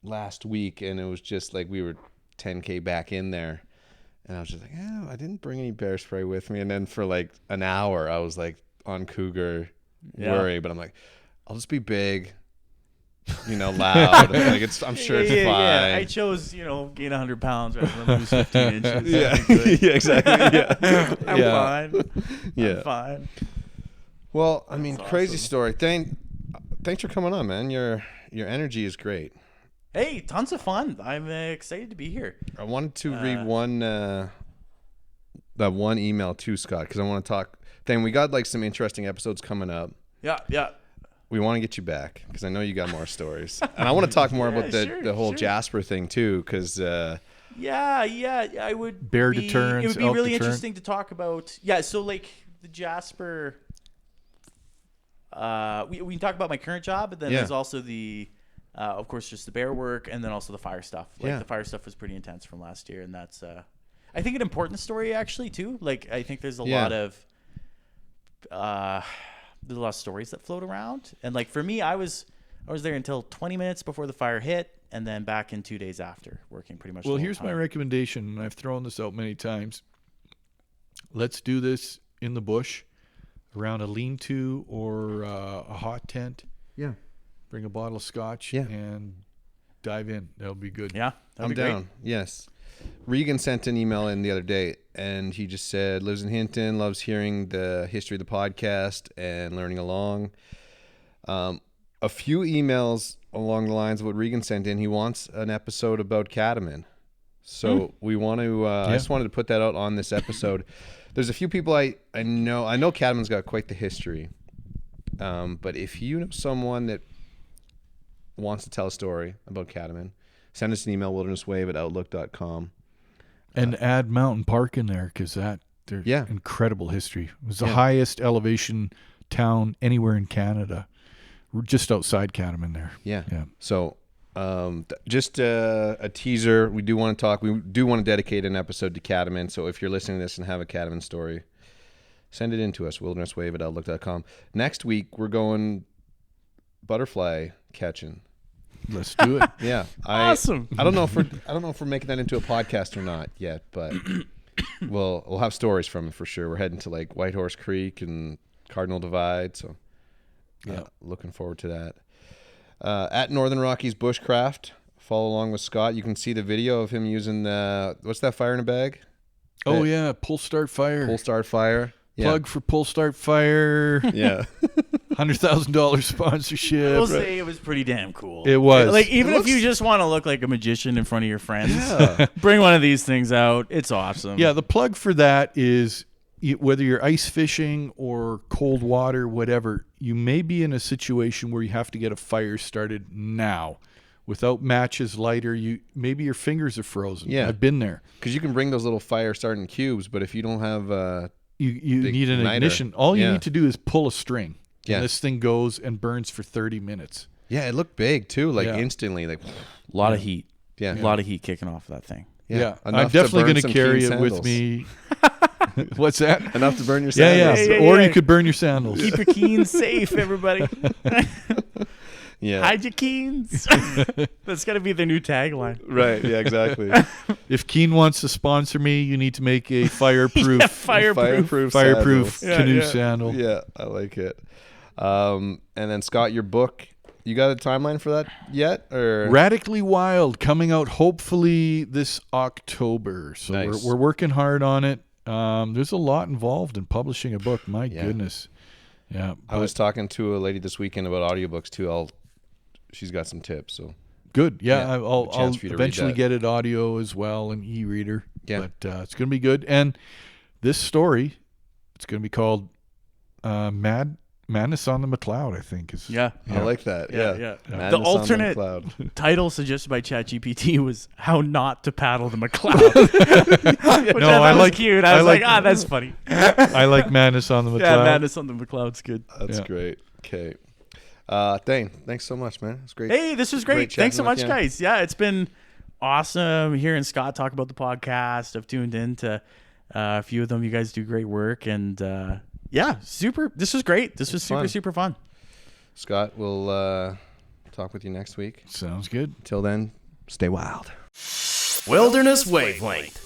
last week, and it was just like we were 10K back in there. And I was just like, I didn't bring any bear spray with me. And then for like an hour, I was like on cougar worry. But I'm like, I'll just be big, loud. Like I'm sure it's fine. Yeah. I chose, gain 100 pounds rather than lose 15 inches. Yeah, exactly. Yeah. I'm fine. Yeah. I'm fine. Well, I mean, crazy story. Thanks for coming on, man. Your energy is great. Hey, tons of fun. I'm excited to be here. I wanted to read that one email to Scott because I want to talk. Then we got like some interesting episodes coming up. Yeah. We want to get you back because I know you got more stories, and I want to talk more about the whole Jasper thing too. Because I would. Bear deterrence. It would be elk really deterrent. interesting to talk about. Yeah, so like the Jasper. We can talk about my current job, but then there's also the, of course, just the bear work, and then also the fire stuff. Like the fire stuff was pretty intense from last year, and that's, I think, an important story actually too. Like I think there's a lot of, there's a lot of stories that float around, and like for me, I was there until 20 minutes before the fire hit, and then back in 2 days after, working pretty much. Well, the whole here's time. my recommendation, and I've thrown this out many times. Let's do this in the bush, around a lean-to or a hot tent. Yeah. Bring a bottle of scotch and dive in. That'll be good. Yeah, I'm down. Great. Yes. Regan sent an email in the other day, and he just said, lives in Hinton, loves hearing the history of the podcast and learning along. A few emails along the lines of what Regan sent in. He wants an episode about Catamount. So we want to, I just wanted to put that out on this episode. There's a few people I know Catamount's got quite the history. But if you know someone that wants to tell a story about Catamount, send us an email, wildernesswave@outlook.com. And add Mountain Park in there because there's incredible history. It was the highest elevation town anywhere in Canada. We're just outside Catamount there. Yeah. So just a teaser. We do want to talk. We do want to dedicate an episode to Catamount. So if you're listening to this and have a Catamount story, send it in to us, wildernesswave@outlook.com. Next week, we're going butterfly catching. Let's do it. Yeah. Awesome. I don't know if we're making that into a podcast or not yet, but we'll have stories from it for sure. We're heading to like Whitehorse Creek and Cardinal Divide, so looking forward to that. At Northern Rockies Bushcraft, follow along with Scott. You can see the video of him using what's that fire in a bag? Oh yeah, Pull Start Fire. Pull Start Fire. Plug for Pull Start Fire. Yeah. $100,000 sponsorship. I will say it was pretty damn cool. It was. Like even if you just want to look like a magician in front of your friends, bring one of these things out. It's awesome. Yeah, the plug for that is whether you're ice fishing or cold water, whatever, you may be in a situation where you have to get a fire started now. Without matches, lighter, maybe your fingers are frozen. Yeah. I've been there. Because you can bring those little fire starting cubes, but if you don't have you need an ignition. All you need to do is pull a string. Yeah. And this thing goes and burns for 30 minutes. Yeah, it looked big too, like instantly. Like a lot of heat. Yeah. A lot of heat kicking off that thing. Yeah. I'm definitely going to carry it with me What's that? Enough to burn your Yeah, sandals. yeah. Or you could burn your sandals. Keep your keens safe, everybody. Yeah. Hide your keens. That's got to be the new tagline. Right. Yeah, exactly. If Keen wants to sponsor me, you need to make a fireproof, Fireproof. fireproof sandal. canoe sandal. Yeah, I like it. And then Scott, your book, you got a timeline for that yet? Or Radically Wild, coming out hopefully this October. So Nice. we're working hard on it. There's a lot involved in publishing a book. My goodness. Yeah. I was talking to a lady this weekend about audiobooks too. She's got some tips. So good. Yeah, Yeah, I'll chance for you to read eventually that. get it audio as well, and e-reader. Yeah. But it's going to be good. And this story, it's going to be called Madness on the McLeod, I think. Yeah. I like that. Yeah. Madness The on alternate McLeod. title suggested by ChatGPT was "How Not to Paddle the McLeod." Which No, I I thought like- was cute. I I was like- like, that's funny. I like Madness on the McLeod. Yeah, Madness on the McLeod's good. That's Yeah. great. Okay. Thane, thanks so much, man. It's great. Hey, this was Great great. Thanks so chatting much, with you. guys. Yeah, it's been awesome hearing Scott talk about the podcast. I've tuned into a few of them. You guys do great work, and yeah, super. This was great. This was fun. super fun. Scott, we'll talk with you next week. Sounds good. Until then, stay wild. Wilderness Wavelength.